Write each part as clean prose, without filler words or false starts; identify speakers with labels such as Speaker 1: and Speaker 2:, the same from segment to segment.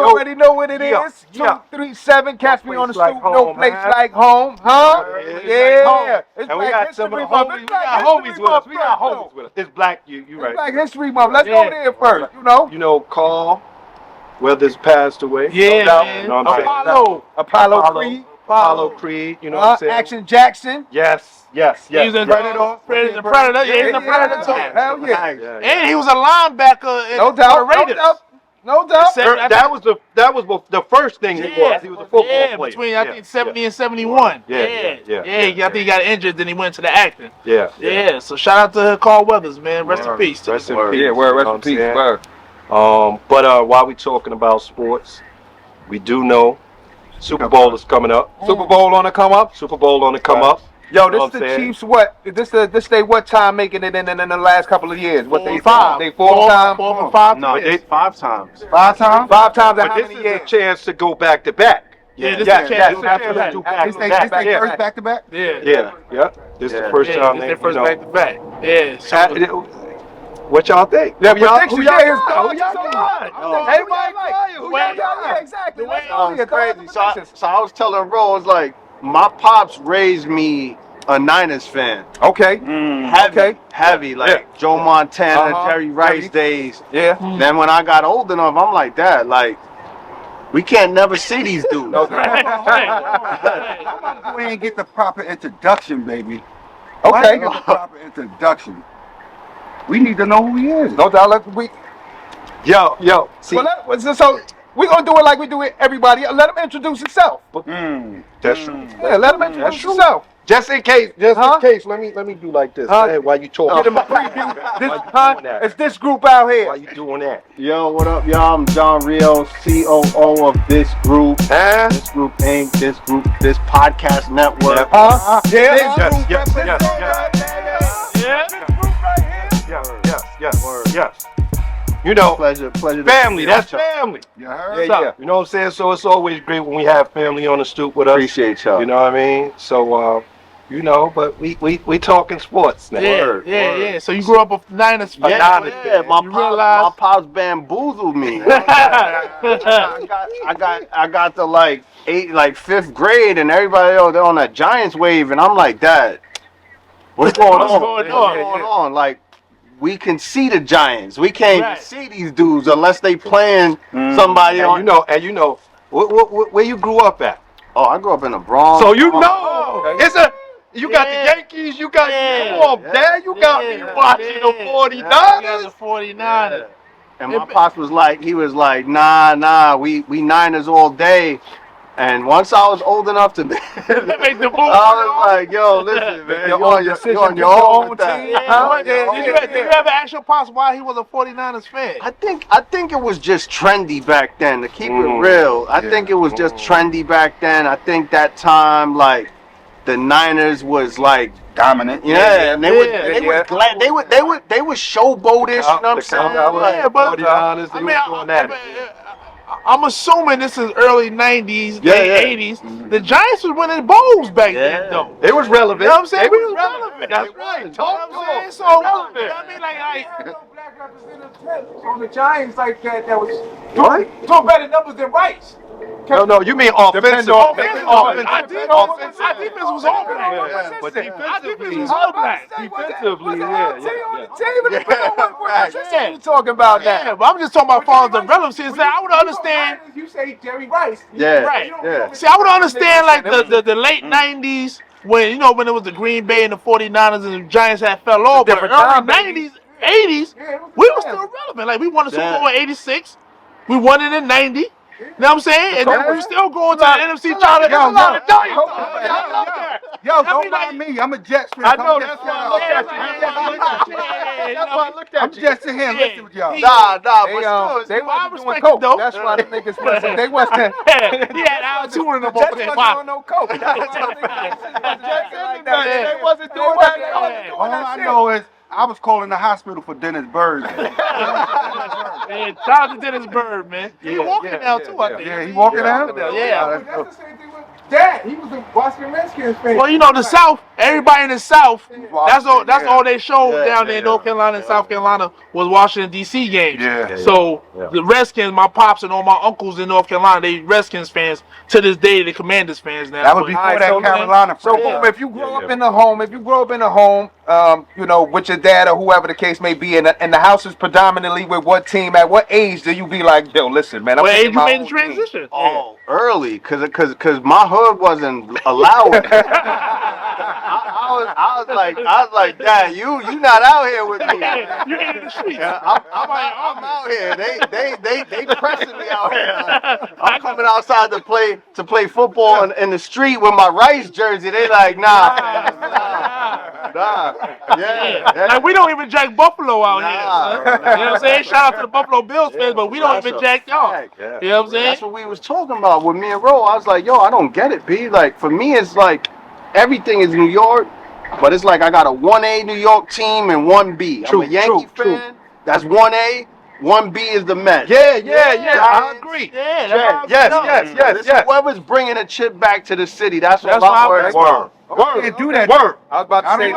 Speaker 1: already know what it is. 237, catch me on the stoop. No place like home, huh? Yeah. It's
Speaker 2: and we got some of the homies. We got homies with us. It's Black. You right.
Speaker 1: It's Black History Month. Let's go there first. You know,
Speaker 2: Carl Weathers passed away.
Speaker 3: Yeah, man.
Speaker 2: You know what I'm saying? Apollo Creed. You know what I'm saying?
Speaker 1: Action Jackson.
Speaker 2: Yes.
Speaker 3: He was in Predator. Yeah, he's a Predator too.
Speaker 1: Hell yeah.
Speaker 3: And he was a linebacker in the Raiders.
Speaker 1: No doubt.
Speaker 2: That was the first thing he was. He was a football player.
Speaker 3: Between I think 70 and 71. Yeah. I think he got injured, then he went to the acting. Yeah. So shout out to Carl Weathers, man. Rest in peace.
Speaker 2: Rest in peace.
Speaker 1: Yeah, rest in peace.
Speaker 2: But while we talking about sports, we do know Super Bowl is coming up.
Speaker 1: Super Bowl on the come up. Yo, this is the Chiefs. What? This they what time making it in the last couple of years? What they
Speaker 3: five?
Speaker 1: They four times.
Speaker 3: Four and five.
Speaker 2: No, they 5 times.
Speaker 1: 5 times. 5 times.
Speaker 2: But this is a chance to go back to back.
Speaker 3: Yeah, this is a chance to do
Speaker 1: This they first back to back.
Speaker 2: Yeah. This is the first time
Speaker 3: they first back to back. Yeah.
Speaker 2: What y'all think?
Speaker 1: Yeah, who y'all
Speaker 4: exactly. It's crazy. So I was telling Rose, like, my pops raised me a Niners fan.
Speaker 1: Okay.
Speaker 4: Heavy, like Joe Montana, Jerry Rice days.
Speaker 1: Yeah.
Speaker 4: Then when I got old enough, I'm like, Dad, like, we can't never see these dudes.
Speaker 5: We ain't get the proper introduction, baby.
Speaker 1: Okay.
Speaker 5: Get the proper introduction. We need to know who he is.
Speaker 1: No doubt.
Speaker 2: Yo. See,
Speaker 1: so we're gonna do it like we do it everybody. Let him introduce himself.
Speaker 2: That's true.
Speaker 1: Yeah, let him introduce himself.
Speaker 2: Just in case, let me do like this. Hey, while you talking,
Speaker 1: get him a preview. It's this group out here.
Speaker 2: Why you doing that?
Speaker 4: Yo, what up, y'all? I'm John Rios, COO of this group. This group Inc. This group, this podcast network.
Speaker 2: Yes. You know,
Speaker 4: pleasure.
Speaker 2: Family, that's family.
Speaker 1: Yeah.
Speaker 2: You know what I'm saying? So it's always great when we have family on the stoop with us.
Speaker 4: Appreciate y'all.
Speaker 2: You know what I mean? So, but we talking sports now.
Speaker 3: Yeah. So you grew up a Niners fan.
Speaker 4: My pops bamboozled me. I got to like 5th grade, and everybody else they're on that Giants wave, and I'm like, Dad, what's going on? Like, we can see the Giants. We can't even see these dudes unless they playing somebody on.
Speaker 2: You know, where you grew up at?
Speaker 4: Oh, I grew up in the Bronx.
Speaker 2: So you know, you got the Yankees. You got Dad. You got me watching the 49ers.
Speaker 3: The 49ers.
Speaker 4: And my pops was like, nah, we Niners all day. And once I was old enough to make
Speaker 3: the move,
Speaker 4: I was like, yo, listen, man, you're on your own team.
Speaker 3: Did you ever ask your pops why he was a 49ers fan?
Speaker 4: I think it was just trendy back then, to keep it real. I think it was just trendy back then. I think that time, like, the Niners was like
Speaker 5: dominant.
Speaker 4: Yeah, and they were glad they were showboatish, you know what I'm saying?
Speaker 3: I'm assuming this is early 90s, late 80s. The Giants was winning bowls back then, though.
Speaker 2: It was relevant.
Speaker 3: You know what I'm saying? It was relevant.
Speaker 2: That's right.
Speaker 3: Talk to them. So, relevant. You know what I mean?
Speaker 1: Black representatives on the Giants like that was doing better numbers than Rice.
Speaker 2: No, you mean offensive.
Speaker 3: Our defense was all black.
Speaker 2: But defensively, was all black. Defensively,
Speaker 1: You talking about that?
Speaker 3: Yeah, but I'm just talking about far as the relevancy. I would understand.
Speaker 1: You say Jerry Rice.
Speaker 4: Yeah.
Speaker 3: See, I would understand like the late 90s when when it was the Green Bay and the 49ers and the Giants had fell off. But early 90s, 80s, we were still relevant. Like we won the Super Bowl in '86. We won it in '90. You know what I'm saying? And then we still going to the NFC trying to
Speaker 5: don't mind me. I'm a Jets fan.
Speaker 2: I know that's why I looked at you.
Speaker 5: I'm Jets to him. Listen with y'all.
Speaker 1: They wasn't doing coke. That's why the niggas wasn't. They wasn't.
Speaker 3: He had altitude in the ball.
Speaker 1: They wasn't doing no coke. They wasn't doing that.
Speaker 5: All I know is I was calling the hospital for Dennis Bird.
Speaker 3: Man, shout out to Dennis Bird, man. He walking now too, I think.
Speaker 5: Yeah, he walking out?
Speaker 3: Yeah.
Speaker 1: That's the same thing with Dad. He was a Boston Redskins fan.
Speaker 3: Well, the South, everybody in the South, that's all they showed down there in
Speaker 4: yeah.
Speaker 3: North Carolina and South Carolina was Washington D.C. games.
Speaker 1: Yeah.
Speaker 3: So the Redskins, my pops and all my uncles in North Carolina, they Redskins fans. To this day, they Commanders fans now.
Speaker 5: That would be that Carolina.
Speaker 1: So if you grow up in the home, you know, with your dad or whoever the case may be, and the house is predominantly with what team, at what age do you be like, yo, listen, man, I'm
Speaker 3: what age you
Speaker 1: my
Speaker 3: made the
Speaker 1: own
Speaker 3: transition?
Speaker 1: team.
Speaker 4: Oh, early, cause my hood wasn't allowed. I was like, Dad, you not out here with me.
Speaker 3: You ain't in the streets.
Speaker 4: I'm out here. They pressing me out here. I'm coming outside to play football in the street with my Rice jersey. They like, nah. Yeah.
Speaker 3: Like we don't even jack Buffalo out here. You know what I'm saying? Shout out to the Buffalo Bills fans, but we don't even jack y'all.
Speaker 4: Yeah.
Speaker 3: You know what I'm saying?
Speaker 4: That's what we was talking about with me and Ro. I was like, yo, I don't get it, B. Like for me, it's like everything is New York, but it's like I got a 1A New York team and 1B. I'm a Yankee fan. That's 1A. 1B is the Mets.
Speaker 2: Yeah. I agree.
Speaker 3: Yeah.
Speaker 4: Yes. Whoever's bringing a chip back to the city, that's what
Speaker 3: That's
Speaker 4: I'm
Speaker 3: why
Speaker 4: worried about.
Speaker 2: Word.
Speaker 5: Can't do that.
Speaker 2: Word.
Speaker 1: I was about to say,
Speaker 2: You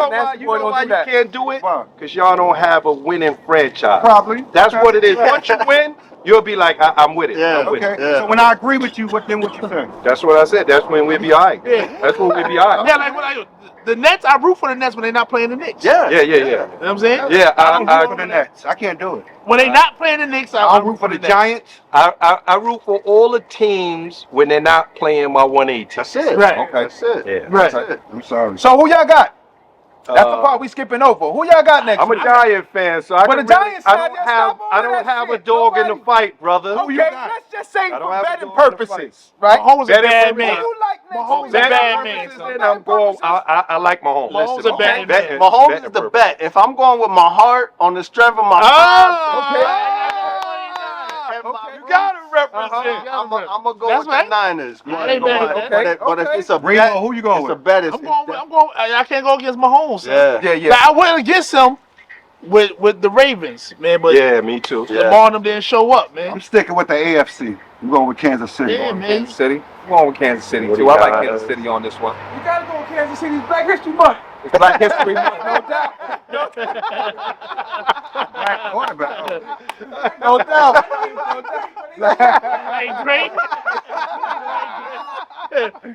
Speaker 2: know why you can't do it? Because y'all don't have a winning franchise.
Speaker 5: Probably.
Speaker 2: That's what it is. Once you win, you'll be like, I'm with it.
Speaker 4: Yeah.
Speaker 2: I'm with it.
Speaker 5: So when I agree with you, what you say?
Speaker 2: That's what I said. That's when we'll be all right.
Speaker 3: Yeah.
Speaker 2: That's when we'll be all right.
Speaker 3: Yeah, like the Nets, I root for the Nets when they're not playing the Knicks.
Speaker 4: Yeah.
Speaker 2: Yeah.
Speaker 3: You know what I'm saying?
Speaker 2: Yeah,
Speaker 5: I don't root for the Nets. I can't do it.
Speaker 3: When they not playing the Knicks,
Speaker 5: I root for the
Speaker 3: Nets.
Speaker 5: Giants.
Speaker 2: I root for all the teams when they're not playing my 180.
Speaker 4: That's it.
Speaker 3: Right.
Speaker 1: Okay.
Speaker 4: That's it.
Speaker 2: Yeah.
Speaker 3: Right.
Speaker 4: That's it.
Speaker 5: I'm sorry.
Speaker 1: So who y'all got? That's the part we skipping over. Who y'all got next?
Speaker 2: I'm a Giant fan, so I
Speaker 1: But
Speaker 2: can
Speaker 1: the Giants
Speaker 2: I
Speaker 1: side,
Speaker 2: don't
Speaker 1: yeah,
Speaker 2: have
Speaker 1: stop all
Speaker 2: I don't
Speaker 1: that
Speaker 2: have a
Speaker 1: shit.
Speaker 2: dog in the
Speaker 1: Nobody-
Speaker 2: fight, brother.
Speaker 1: Okay, let's just say
Speaker 2: I don't
Speaker 1: for
Speaker 2: have a
Speaker 1: betting
Speaker 2: dog in the
Speaker 1: purposes, right?
Speaker 3: Mahomes a
Speaker 2: Betting
Speaker 3: bad
Speaker 2: for
Speaker 3: man.
Speaker 1: You like Knicks?
Speaker 3: Mahomes a
Speaker 1: Betting
Speaker 3: bad
Speaker 1: purposes,
Speaker 3: man.
Speaker 2: And I'm going. I like Mahomes.
Speaker 3: Mahomes
Speaker 2: Listen,
Speaker 3: a bad
Speaker 2: bet-
Speaker 3: man.
Speaker 4: Mahomes
Speaker 2: bet
Speaker 4: is the
Speaker 2: purpose.
Speaker 4: bet. If I'm going with my heart on the strength of my
Speaker 2: You gotta represent.
Speaker 4: I'm gonna go
Speaker 3: That's
Speaker 4: with
Speaker 3: right.
Speaker 4: the Niners.
Speaker 3: I ain't mad at that.
Speaker 4: But if it's a
Speaker 5: Remo,
Speaker 4: bet,
Speaker 5: who you going
Speaker 4: it's a
Speaker 5: with?
Speaker 4: bet.
Speaker 3: I'm going. I can't go against Mahomes. Son.
Speaker 4: Yeah.
Speaker 1: Yeah.
Speaker 3: Now, I went against him with the Ravens, man, but
Speaker 2: Yeah, me too.
Speaker 4: Yeah.
Speaker 3: Lamar and them didn't show up, man.
Speaker 5: I'm sticking with the AFC. I'm going with Kansas City.
Speaker 3: Yeah, man.
Speaker 1: Kansas City. I'm going with Kansas City
Speaker 2: What do
Speaker 1: too.
Speaker 2: you
Speaker 1: I like
Speaker 2: got?
Speaker 1: Kansas City on this one. You gotta go with Kansas City. It's Black History Month. It's Black History Month, no doubt.
Speaker 5: Black quarterback.
Speaker 1: No doubt.
Speaker 3: Hey, great.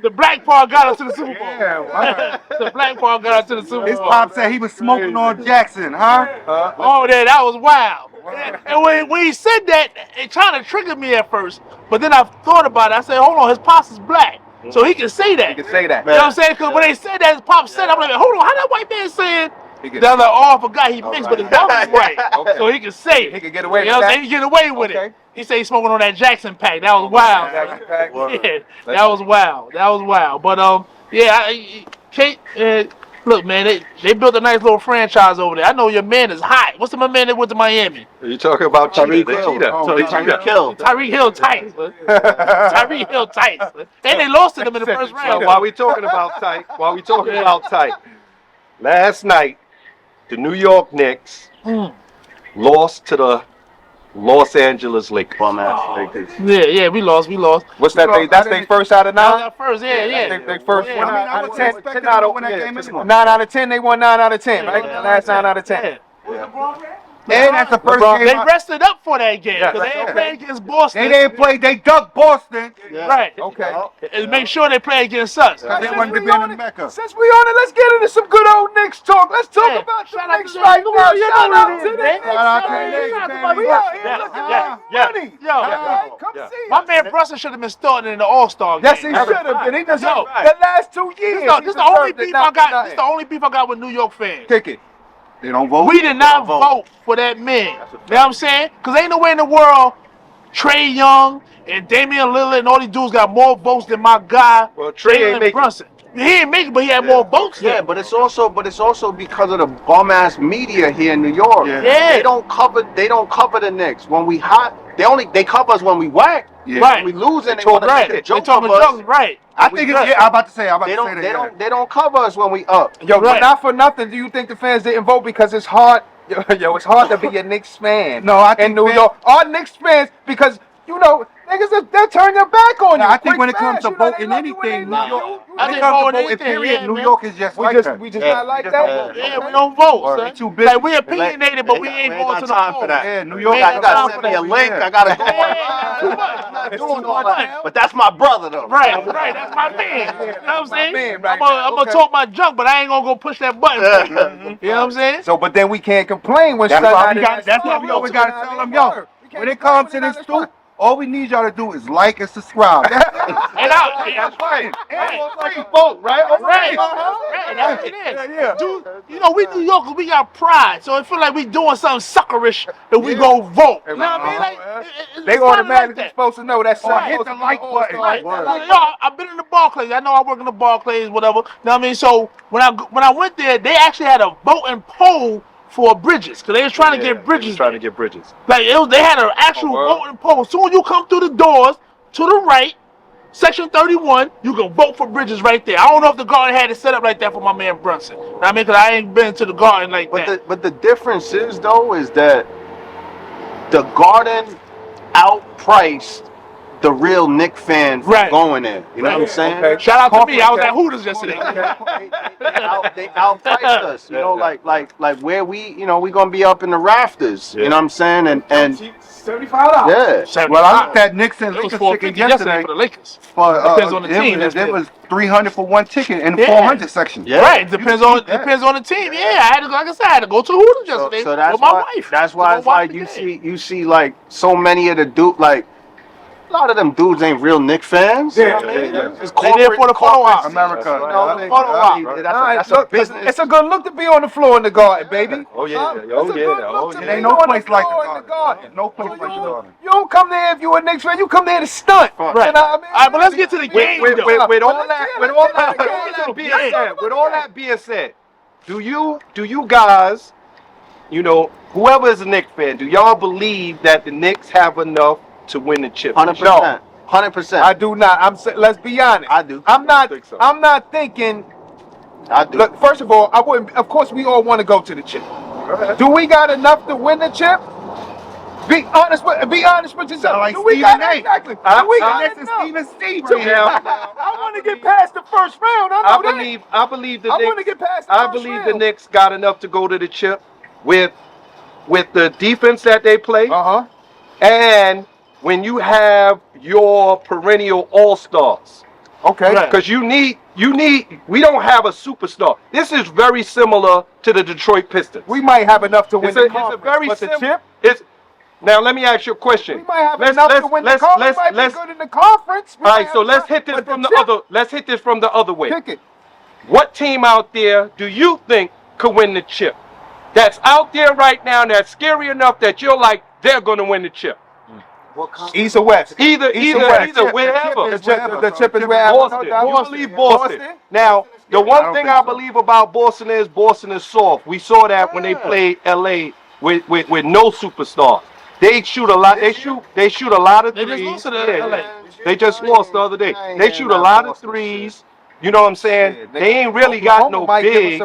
Speaker 3: The black part got us to the Super Bowl.
Speaker 5: Yeah, wow.
Speaker 3: The black part got us to the Super
Speaker 5: His
Speaker 3: Bowl.
Speaker 5: pop said he was smoking on Jackson, huh?
Speaker 3: Oh, that was wild. And when he said that, it trying to trigger me at first. But then I thought about it. I said, hold on, his pops is black. So he can say that.
Speaker 1: You can say that.
Speaker 3: You know what I'm saying? Because when they said that, his pop said, I'm like, hold on, how that white man saying?
Speaker 1: He can-
Speaker 3: They're like, oh, I forgot he mixed, but his mouth is white.
Speaker 1: Okay.
Speaker 3: So he can say it.
Speaker 1: He can get away
Speaker 3: You
Speaker 1: with
Speaker 3: know what I'm
Speaker 1: that.
Speaker 3: saying? He can get away with
Speaker 1: Okay.
Speaker 3: it. He said he's smoking on that Jackson pack. That was wild.
Speaker 1: Jackson pack.
Speaker 3: Yeah, that was wild. That was wild. But Kate, look, man, they built a nice little franchise over there. I know your man is hot. What's my man that went to Miami?
Speaker 2: Are you talking about
Speaker 4: Tyreek
Speaker 2: Cheetah?
Speaker 4: Hill.
Speaker 2: Cheetah.
Speaker 5: Oh,
Speaker 2: So
Speaker 4: Tyreek Hill.
Speaker 3: Tyreek Hill tight. Tyreek Hill tight. And they lost to them in the first
Speaker 2: So
Speaker 3: round.
Speaker 2: while we talking about tight, last night the New York Knicks lost to the Los Angeles Lakers.
Speaker 4: Bum ass Lakers.
Speaker 3: Yeah, we lost.
Speaker 1: What's that? That's their first out of
Speaker 3: That was
Speaker 1: 9?
Speaker 3: our first, yeah.
Speaker 1: They first
Speaker 3: Yeah.
Speaker 1: one
Speaker 5: I mean, I
Speaker 1: out of
Speaker 5: wasn't
Speaker 1: 10.
Speaker 5: expecting
Speaker 2: 10 out
Speaker 5: to
Speaker 2: of-
Speaker 5: win that
Speaker 2: yeah,
Speaker 5: game
Speaker 2: 10
Speaker 5: anyway.
Speaker 1: 9 out of 10. They won 9 out of 10, right?
Speaker 3: Yeah.
Speaker 1: Last 9 out of 10.
Speaker 5: And that's the first
Speaker 1: LeBron,
Speaker 5: game.
Speaker 3: They rested up for that game because
Speaker 1: Yeah,
Speaker 3: they ain't
Speaker 1: okay.
Speaker 3: playing against Boston.
Speaker 5: They didn't play. They ducked Boston.
Speaker 3: Right.
Speaker 1: Okay.
Speaker 3: And make sure they play against us.
Speaker 5: They
Speaker 1: Since
Speaker 5: wanted to
Speaker 1: we
Speaker 5: be in
Speaker 1: on
Speaker 5: the
Speaker 1: it-
Speaker 5: Mecca.
Speaker 1: Since we on it, let's get into some good old Knicks talk. Let's talk
Speaker 3: Yeah.
Speaker 1: about the
Speaker 3: Shout out
Speaker 1: Knicks
Speaker 3: to
Speaker 1: right
Speaker 3: the-
Speaker 1: now.
Speaker 3: you
Speaker 1: Shout
Speaker 3: know
Speaker 1: out
Speaker 3: what it
Speaker 1: to
Speaker 3: is,
Speaker 1: the
Speaker 3: man.
Speaker 1: Knicks.
Speaker 5: Shout out to the
Speaker 1: man.
Speaker 5: Knicks,
Speaker 1: Shout out to
Speaker 5: baby.
Speaker 1: my- We out here
Speaker 3: Yeah,
Speaker 1: looking
Speaker 3: yeah,
Speaker 1: like money.
Speaker 3: Yo,
Speaker 1: All right, come
Speaker 2: Yeah.
Speaker 1: see
Speaker 3: my
Speaker 1: us.
Speaker 3: man Brunson should have been starting in the All-Star game.
Speaker 1: Yes, he should have been. He deserved
Speaker 3: Yo,
Speaker 1: the last 2 years.
Speaker 3: This
Speaker 1: he
Speaker 3: is the only
Speaker 1: deserved it,
Speaker 3: beef
Speaker 1: not
Speaker 3: I got.
Speaker 1: nothing.
Speaker 3: This the only beef I got with New York fans.
Speaker 1: Kick it.
Speaker 5: They don't vote.
Speaker 3: We did not vote for that man. You know what I'm saying? Because ain't no way in the world Trey Young and Damian Lillard and all these dudes got more votes than my guy,
Speaker 2: Well, Trey ain't
Speaker 3: Jalen
Speaker 2: make it.
Speaker 3: Brunson. He ain't make it, but he had more votes.
Speaker 4: Yeah,
Speaker 3: than
Speaker 4: but it's also because of the bum ass media here in New York.
Speaker 5: Yeah.
Speaker 3: Yeah.
Speaker 4: They don't cover the Knicks. When we hot, they cover us when we whack.
Speaker 5: Yeah.
Speaker 3: Right.
Speaker 4: When we losing, they
Speaker 2: talk
Speaker 4: want to
Speaker 2: right.
Speaker 4: make a
Speaker 3: They
Speaker 4: joke
Speaker 3: talking
Speaker 4: of us.
Speaker 3: jokes, right?
Speaker 5: I think it's. Yeah, I'm about to say. I'm about
Speaker 4: They
Speaker 5: to say that.
Speaker 4: they don't cover us when we up.
Speaker 1: Yo, but
Speaker 3: Right.
Speaker 1: not for nothing. Do you think the fans didn't vote because it's hard? Yo, it's hard to be a Knicks fan.
Speaker 5: No, I think
Speaker 1: in New
Speaker 5: fans-
Speaker 1: York, our Knicks fans, because you know niggas, they'll turn their back on you.
Speaker 5: I think
Speaker 1: quick,
Speaker 5: when it comes
Speaker 1: fast.
Speaker 5: to
Speaker 1: You know, they
Speaker 5: voting
Speaker 1: love you when they
Speaker 5: anything, New
Speaker 1: love
Speaker 5: York,
Speaker 1: you.
Speaker 3: I
Speaker 5: when it
Speaker 3: think
Speaker 5: comes to
Speaker 3: voting
Speaker 5: voting,
Speaker 3: anything,
Speaker 5: period,
Speaker 3: yeah,
Speaker 5: New
Speaker 3: man.
Speaker 5: York is just
Speaker 1: We
Speaker 5: like
Speaker 1: just
Speaker 5: that.
Speaker 1: we just
Speaker 4: Yeah.
Speaker 1: not like
Speaker 5: just
Speaker 1: that.
Speaker 5: don't vote.
Speaker 3: Yeah, we
Speaker 1: Okay.
Speaker 3: don't vote,
Speaker 5: Or
Speaker 3: son.
Speaker 5: they too busy.
Speaker 3: Like we opinionated, but we ain't
Speaker 4: ain't
Speaker 3: going
Speaker 4: got
Speaker 3: to the
Speaker 4: time for
Speaker 3: polls.
Speaker 4: that.
Speaker 5: Yeah, New
Speaker 3: We
Speaker 5: York
Speaker 3: ain't
Speaker 5: got
Speaker 4: You
Speaker 3: got
Speaker 4: gotta
Speaker 3: time
Speaker 5: to
Speaker 3: for
Speaker 4: send me a
Speaker 3: that.
Speaker 4: link.
Speaker 5: Yeah.
Speaker 4: I gotta go
Speaker 3: Yeah, too
Speaker 4: online.
Speaker 3: much.
Speaker 4: I'm not
Speaker 3: It's
Speaker 4: doing
Speaker 3: too
Speaker 4: all
Speaker 3: much.
Speaker 4: that. But that's my brother though.
Speaker 3: Right, that's my man. You know what I'm
Speaker 1: my
Speaker 3: saying?
Speaker 1: man right
Speaker 3: I'm
Speaker 1: now.
Speaker 3: gonna talk my junk, but I ain't gonna go push that button for you. You know what I'm saying?
Speaker 1: So, but then we can't complain when
Speaker 5: That's
Speaker 1: Sun
Speaker 5: why
Speaker 1: not
Speaker 5: we
Speaker 1: in
Speaker 5: got.
Speaker 1: that
Speaker 5: That's why
Speaker 1: spot.
Speaker 5: we always
Speaker 1: You
Speaker 5: got
Speaker 1: know
Speaker 5: to
Speaker 1: what
Speaker 5: tell
Speaker 1: I
Speaker 5: them,
Speaker 1: mean?
Speaker 5: yo,
Speaker 1: Word. We can't
Speaker 5: when it
Speaker 1: complain
Speaker 5: comes
Speaker 1: when
Speaker 5: to
Speaker 1: they
Speaker 5: this
Speaker 1: not in that
Speaker 5: stoop, all we need y'all to do is like and subscribe. That's it.
Speaker 3: And
Speaker 2: That's right. Almost like a vote, right?
Speaker 3: Right,
Speaker 1: Uh-huh.
Speaker 3: that's what it is.
Speaker 1: Yeah.
Speaker 3: Dude, you know, we New Yorkers, we got pride, so it feel like we doing something suckerish if we go vote. You know what I mean? Like,
Speaker 1: They
Speaker 3: it's kinda
Speaker 1: automatically
Speaker 3: like that.
Speaker 1: supposed to know that's
Speaker 3: Right.
Speaker 1: hit the like button.
Speaker 3: Right.
Speaker 4: Word.
Speaker 3: Yo, I've been in the Barclays. I know I work in the Barclays, whatever. You know what I mean? So when I went there, they actually had a voting poll for bridges, because they was trying to get bridges.
Speaker 2: Trying to get bridges.
Speaker 3: Like they had an actual voting poll. Soon as you come through the doors to the right, Section 31, you can vote for bridges right there. I don't know if the garden had it set up like that for my man Brunson. You know what I mean? Because I ain't been to the garden like that.
Speaker 4: But the difference is though is that the Garden outpriced the real Knick fan from
Speaker 3: Right.
Speaker 4: going there. You know what I'm saying?
Speaker 1: Okay.
Speaker 3: Shout out to me. I was at Hooters yesterday.
Speaker 4: They outpriced us, you know, like where we gonna be up in the rafters, you know what I'm saying? And
Speaker 1: $75.
Speaker 4: yeah,
Speaker 5: Well, I looked at Knicks and
Speaker 3: It was
Speaker 5: Lakers ticket
Speaker 3: $450 yesterday
Speaker 5: yesterday.
Speaker 3: for the Lakers.
Speaker 5: For
Speaker 3: Depends on the team.
Speaker 5: it was 300 for one ticket in the
Speaker 3: Yeah.
Speaker 5: 400 section.
Speaker 4: Yeah.
Speaker 3: Right. Depends on the team. Yeah. I had to, like I said, I had to go to Hooters yesterday
Speaker 4: So that's
Speaker 3: with my
Speaker 4: why
Speaker 3: wife.
Speaker 4: that's
Speaker 3: to
Speaker 4: why
Speaker 3: go
Speaker 4: it's
Speaker 3: watch
Speaker 4: like
Speaker 3: the game.
Speaker 4: you see like so many of the dude like a lot of them dudes ain't real Knick fans.
Speaker 1: Yeah,
Speaker 4: You know what I mean?
Speaker 1: yeah.
Speaker 4: It's
Speaker 3: They there for the photo
Speaker 4: corporate
Speaker 3: op.
Speaker 5: America.
Speaker 4: You know,
Speaker 5: Yeah.
Speaker 4: photo op. That's a
Speaker 1: Look,
Speaker 4: business.
Speaker 1: it's a good look to be on the floor in the garden, baby.
Speaker 2: Oh, yeah.
Speaker 1: It's
Speaker 2: Oh,
Speaker 1: a
Speaker 2: yeah.
Speaker 1: good
Speaker 2: Oh,
Speaker 1: look to
Speaker 2: yeah.
Speaker 1: be
Speaker 5: Ain't no
Speaker 1: on
Speaker 5: place
Speaker 1: the
Speaker 5: like
Speaker 1: floor
Speaker 5: the
Speaker 1: in the
Speaker 5: garden.
Speaker 1: garden.
Speaker 5: No place
Speaker 1: So
Speaker 5: like the garden.
Speaker 1: you don't come there if you a Knicks fan. You come there to stunt.
Speaker 3: Right.
Speaker 1: You know what I mean?
Speaker 3: All right, but let's get to the game,
Speaker 2: With
Speaker 3: though.
Speaker 2: all that being said, do you guys, whoever is a Knicks fan, do y'all believe that the Knicks have enough to win the chip?
Speaker 4: 100%. 100%.
Speaker 1: I do not. Let's be honest.
Speaker 4: I do.
Speaker 1: I'm not.
Speaker 2: think so.
Speaker 1: I'm not thinking.
Speaker 4: I do.
Speaker 1: Look, first of all, I wouldn't. Of course, we all want to go to the chip. Do we got enough to win the chip? Be honest with yourself.
Speaker 5: Sound like
Speaker 1: Do we
Speaker 5: Stephen
Speaker 1: got
Speaker 5: A.
Speaker 1: exactly? Do we got
Speaker 5: This is
Speaker 1: enough?
Speaker 5: Stephen Steve
Speaker 1: To-
Speaker 5: right here.
Speaker 1: I want to get past the first round. I know that.
Speaker 2: I believe the
Speaker 1: I
Speaker 2: Knicks.
Speaker 1: wanna get past the
Speaker 2: I
Speaker 1: first
Speaker 2: believe the
Speaker 1: round.
Speaker 2: Knicks got enough to go to the chip with the defense that they play,
Speaker 1: Uh-huh.
Speaker 2: and when you have your perennial all-stars.
Speaker 1: Okay.
Speaker 3: Right.
Speaker 2: Because we don't have a superstar. This is very similar to the Detroit Pistons.
Speaker 1: We might have enough to win
Speaker 2: It's
Speaker 1: the
Speaker 2: a
Speaker 1: conference,
Speaker 2: very
Speaker 1: but the
Speaker 2: simple.
Speaker 1: chip,
Speaker 2: Now let me ask you a question.
Speaker 1: we might have enough to win the conference. We might be good in the conference.
Speaker 2: All right, so let's hit this from the other. Let's hit this from the other way.
Speaker 1: Pick it.
Speaker 2: What team out there do you think could win the chip? That's out there right now. That's scary enough that you're like they're going to win the chip.
Speaker 1: East or West?
Speaker 2: Either wherever.
Speaker 1: The chip is wherever.
Speaker 2: Boston. You believe Boston. Now, the one thing I believe about Boston is soft. We saw that when they played LA with no superstar. They shoot a lot. They shoot a lot of
Speaker 3: They
Speaker 2: threes.
Speaker 3: just lost to the LA.
Speaker 2: They just lost the other day. They shoot a lot of threes. You know what I'm saying? They ain't really got no big.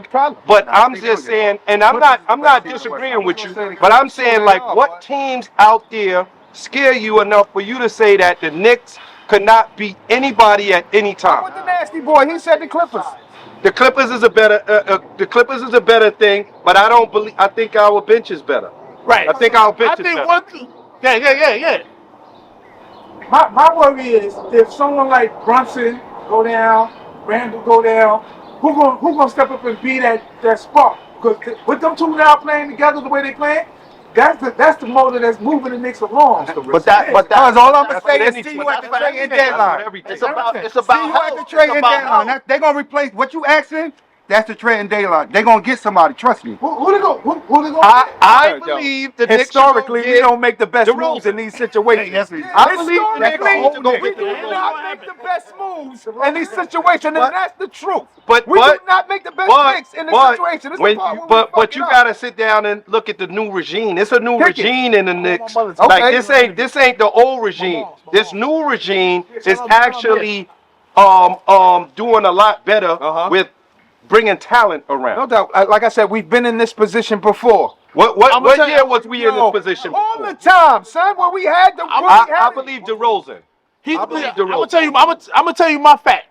Speaker 2: But I'm just saying, and I'm not disagreeing with you. But I'm saying, like, what teams out there scare you enough for you to say that the Knicks could not beat anybody at any
Speaker 1: What
Speaker 2: time?
Speaker 1: the nasty boy? He said the Clippers.
Speaker 2: The Clippers is a better thing, but I don't believe. I think our bench is better.
Speaker 3: Right.
Speaker 2: I think our bench is better.
Speaker 3: Yeah.
Speaker 6: My worry is if someone like Brunson go down, Randall go down, who gonna step up and be that spark? Because with them two now playing together the way they playing, that's the motor that's moving the Knicks along.
Speaker 5: But that's all I'm gonna say is see you at the trading deadline.
Speaker 4: It's about
Speaker 5: See you at the trading deadline. They're gonna replace what you asking. That's the trading deadline. They're gonna get somebody. Trust me.
Speaker 6: Who they go? Who they go?
Speaker 2: I believe the Knicks
Speaker 1: Historically, we don't make the best
Speaker 2: DeRozan.
Speaker 1: moves in these situations.
Speaker 5: Yes, we do.
Speaker 2: I believe the Knicks need to go
Speaker 1: We
Speaker 2: get
Speaker 1: do
Speaker 2: DeRozan.
Speaker 1: not make the best moves in these situations, and that's the truth.
Speaker 2: But
Speaker 1: we do not make the best picks in this situation. This is the part where we
Speaker 2: but you
Speaker 1: fuck it
Speaker 2: gotta sit down and look at the new regime. It's a new
Speaker 1: Pick it.
Speaker 2: regime in the Knicks.
Speaker 1: Okay.
Speaker 2: Like this ain't the old regime. This new regime is actually doing a lot better with bringing talent around.
Speaker 1: No doubt. Like I said, we've been in this position before.
Speaker 2: What year was we in this position
Speaker 1: all
Speaker 2: before?
Speaker 1: the time, son. When we had the,
Speaker 2: I believe DeRozan.
Speaker 3: I'm gonna tell you. I'm gonna tell you my fact.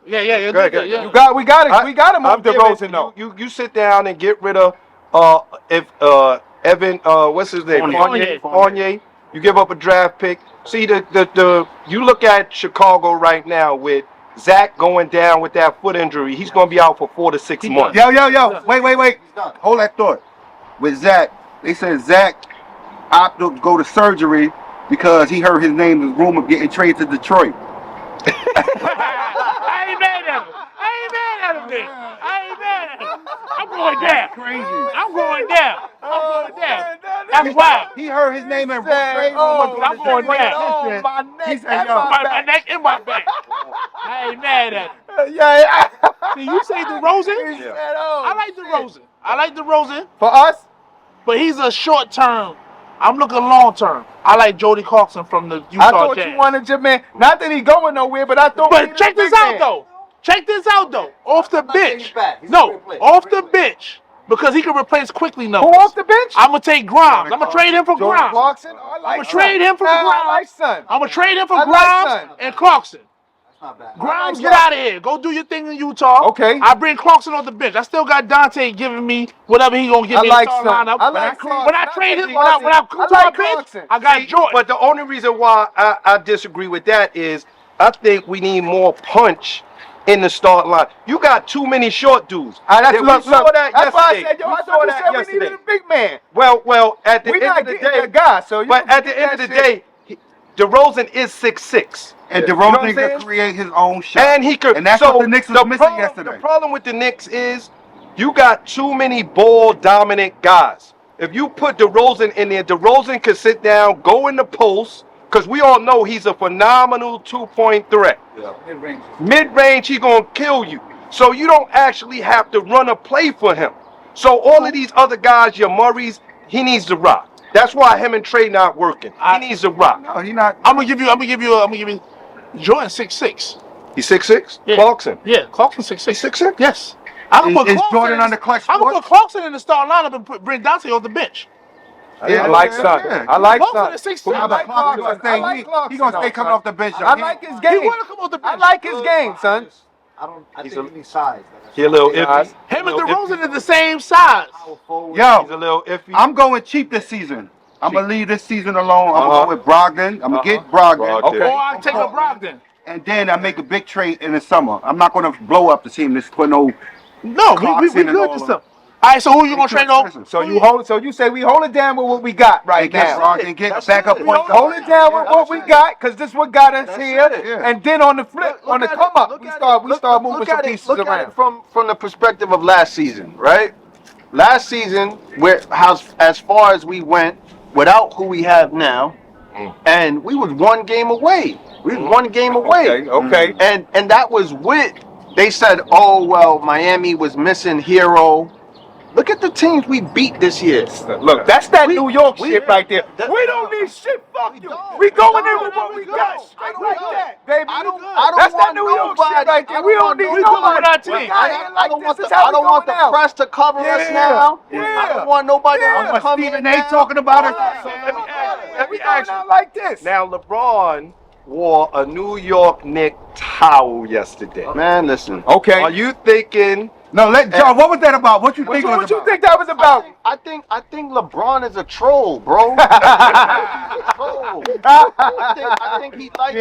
Speaker 3: Yeah.
Speaker 2: Go ahead.
Speaker 1: we gotta move DeRozan though.
Speaker 2: You sit down and get rid of Evan what's his name? Fournier. You give up a draft pick. See you look at Chicago right now with Zach going down with that foot injury. He's gonna be out for 4 to 6 months.
Speaker 5: Yo. Wait. Hold that thought. With Zach, they said Zach opted to go to surgery because he heard his name was rumored getting traded to Detroit.
Speaker 3: I ain't mad at him. I'm going down.
Speaker 5: Crazy.
Speaker 3: I'm going down. That's wild.
Speaker 5: He heard his name in trade
Speaker 1: oh,
Speaker 5: rumors.
Speaker 3: I'm going down.
Speaker 1: Oh, my neck,
Speaker 5: He said, yo,
Speaker 3: My neck and my back. I ain't mad at him.
Speaker 1: Yeah.
Speaker 3: See, you say DeRozan?
Speaker 1: He said, oh,
Speaker 3: I like DeRozan.
Speaker 1: For us,
Speaker 3: But he's a short term. I'm looking long term. I like Jody Clarkson from the Utah
Speaker 1: I thought
Speaker 3: Jazz.
Speaker 1: you wanted your man. Not that he going nowhere, but I thought.
Speaker 3: But check this out though. Off the bench. No, off the bench. Because he can replace quickly now.
Speaker 1: Who off the bench?
Speaker 3: I'm gonna take Grimes. I'm gonna trade him for
Speaker 1: Jordan
Speaker 3: Grimes.
Speaker 1: Clarkson.
Speaker 3: I'm gonna trade him for Grimes.
Speaker 1: I like Son.
Speaker 3: I'm gonna trade him for
Speaker 1: I like
Speaker 3: Grimes
Speaker 1: Son.
Speaker 3: and Clarkson.
Speaker 7: Not bad.
Speaker 3: Grimes,
Speaker 1: I like
Speaker 3: get
Speaker 1: that.
Speaker 3: out of here. Go do your thing in Utah.
Speaker 1: Okay.
Speaker 3: I bring Clarkson off the bench. I still got Dante giving me whatever he gonna give me
Speaker 1: I like
Speaker 3: in the starting
Speaker 1: Son.
Speaker 3: lineup.
Speaker 1: I like Clarkson.
Speaker 3: When I trade him,
Speaker 1: Clarkson.
Speaker 3: when I come to
Speaker 1: I
Speaker 3: my
Speaker 1: like
Speaker 3: bench,
Speaker 1: Clarkson.
Speaker 3: I got Jordan.
Speaker 2: But the only reason why I disagree with that is I think we need more punch in the start line. You got too many short dudes.
Speaker 1: That's
Speaker 2: We
Speaker 1: why I said, yo,
Speaker 2: We
Speaker 1: I
Speaker 2: saw
Speaker 1: thought you
Speaker 2: that
Speaker 1: said we
Speaker 2: yesterday.
Speaker 1: needed a big man.
Speaker 2: Well, at the
Speaker 1: We
Speaker 2: end
Speaker 1: not
Speaker 2: of the
Speaker 1: getting
Speaker 2: day,
Speaker 1: that guy, so you
Speaker 2: but
Speaker 1: can
Speaker 2: at the
Speaker 1: forget
Speaker 2: end of the
Speaker 1: that shit.
Speaker 2: day, DeRozan is 6'6".
Speaker 5: And
Speaker 2: You know what I'm
Speaker 5: DeRozan
Speaker 2: saying?
Speaker 5: can create his own shot.
Speaker 2: And he could.
Speaker 5: And that's
Speaker 2: so
Speaker 5: what the Knicks was missing
Speaker 2: problem,
Speaker 5: yesterday.
Speaker 2: The problem with the Knicks is you got too many ball dominant guys. If you put DeRozan in there, DeRozan could sit down, go in the post, because we all know he's a phenomenal 2-point threat. Mid-range, he's going to kill you. So you don't actually have to run a play for him. So all of these other guys, your Murrays, he needs to rock. That's why him and Trey not working. He needs to rock.
Speaker 5: No, he not.
Speaker 3: I'm gonna give you Jordan 6'6".
Speaker 2: He's 6'6"?
Speaker 3: Yeah.
Speaker 2: Clarkson.
Speaker 3: Yeah, Clarkson 6'6".
Speaker 2: He's 6'6"?
Speaker 3: Yes. I can put
Speaker 5: Is
Speaker 3: Clarkson
Speaker 5: Jordan under clutch
Speaker 3: I can
Speaker 5: sports?
Speaker 3: put Clarkson in the starting lineup and bring Dante off the bench.
Speaker 1: I like Son.
Speaker 5: Yeah.
Speaker 1: I like
Speaker 3: Clarkson
Speaker 1: Son.
Speaker 3: is 6'6".
Speaker 5: How about Clarkson gonna
Speaker 1: I like
Speaker 5: stay?
Speaker 1: Clarkson,
Speaker 5: He gonna stay
Speaker 1: though,
Speaker 5: coming
Speaker 1: son.
Speaker 5: off the bench.
Speaker 1: I like his
Speaker 3: He
Speaker 1: game.
Speaker 3: wanna come off the
Speaker 1: I
Speaker 3: bench.
Speaker 1: like his game, son.
Speaker 7: I think he needs size.
Speaker 2: He a little iffy.
Speaker 3: Him and DeRozan is the same size.
Speaker 7: Power forward.
Speaker 2: He's a
Speaker 5: Yo,
Speaker 2: little iffy.
Speaker 5: I'm going cheap this season. I'm gonna leave this season alone. I'm gonna go with Brogdon. I'm gonna get Brogdon.
Speaker 2: Brogdon.
Speaker 1: Okay.
Speaker 3: Or I take a Brogdon.
Speaker 5: And then I make a big trade in the summer. I'm not gonna blow up the team. This for no.
Speaker 3: No, we
Speaker 5: Clarkson and
Speaker 3: good
Speaker 5: all
Speaker 3: this
Speaker 5: them.
Speaker 3: stuff. All right, so who you gonna trade over?
Speaker 1: So you say we hold it down with what we got right
Speaker 5: And get
Speaker 1: now.
Speaker 5: Brogdon, get
Speaker 2: That's
Speaker 5: backup
Speaker 2: it.
Speaker 5: point.
Speaker 1: Hold it down with what we got, cause this what got us
Speaker 2: That's
Speaker 1: here.
Speaker 2: it.
Speaker 5: Yeah.
Speaker 1: And then on the flip, on the come up, we start moving some pieces
Speaker 4: Look at
Speaker 1: around.
Speaker 4: it from the perspective of last season, right? Last season, as far as we went without who we have now, and we was one game away. We was one game away.
Speaker 1: Okay.
Speaker 4: And that was with, they said, oh, well, Miami was missing Hero. Look at the teams we beat this year.
Speaker 1: Look, that's that New York
Speaker 4: we-
Speaker 1: shit right there.
Speaker 4: that-
Speaker 1: We don't need shit. Fuck you.
Speaker 4: don't.
Speaker 1: We going
Speaker 4: We
Speaker 1: in
Speaker 4: don't.
Speaker 1: with what we
Speaker 4: We
Speaker 1: got.
Speaker 4: don't.
Speaker 1: Straight
Speaker 4: I
Speaker 1: like
Speaker 4: don't.
Speaker 1: that, baby.
Speaker 4: I don't
Speaker 1: That's that
Speaker 4: want
Speaker 1: New York
Speaker 4: nobody.
Speaker 1: shit right there. We don't need
Speaker 3: We good with
Speaker 1: nobody.
Speaker 3: our team.
Speaker 1: We got here like
Speaker 4: don't
Speaker 1: this.
Speaker 4: want
Speaker 1: This
Speaker 4: the,
Speaker 1: how
Speaker 4: I
Speaker 1: we
Speaker 4: don't want the
Speaker 1: going out.
Speaker 4: press to cover us
Speaker 1: Yeah.
Speaker 4: now.
Speaker 1: Yeah.
Speaker 4: I don't want nobody
Speaker 1: Yeah.
Speaker 4: else to come
Speaker 5: Stephen
Speaker 4: in
Speaker 5: A.
Speaker 4: now.
Speaker 5: talking about it.
Speaker 2: Let me
Speaker 1: We
Speaker 2: ask
Speaker 1: going
Speaker 2: you.
Speaker 1: out like this.
Speaker 2: Now, LeBron wore a New York Knicks towel yesterday.
Speaker 4: Man, listen.
Speaker 1: Okay.
Speaker 2: Are you thinking?
Speaker 5: No, let John. What was that about? What you think?
Speaker 1: What
Speaker 5: was
Speaker 1: you
Speaker 5: about?
Speaker 1: think that was about?
Speaker 4: I think LeBron is a troll, bro. I think he likes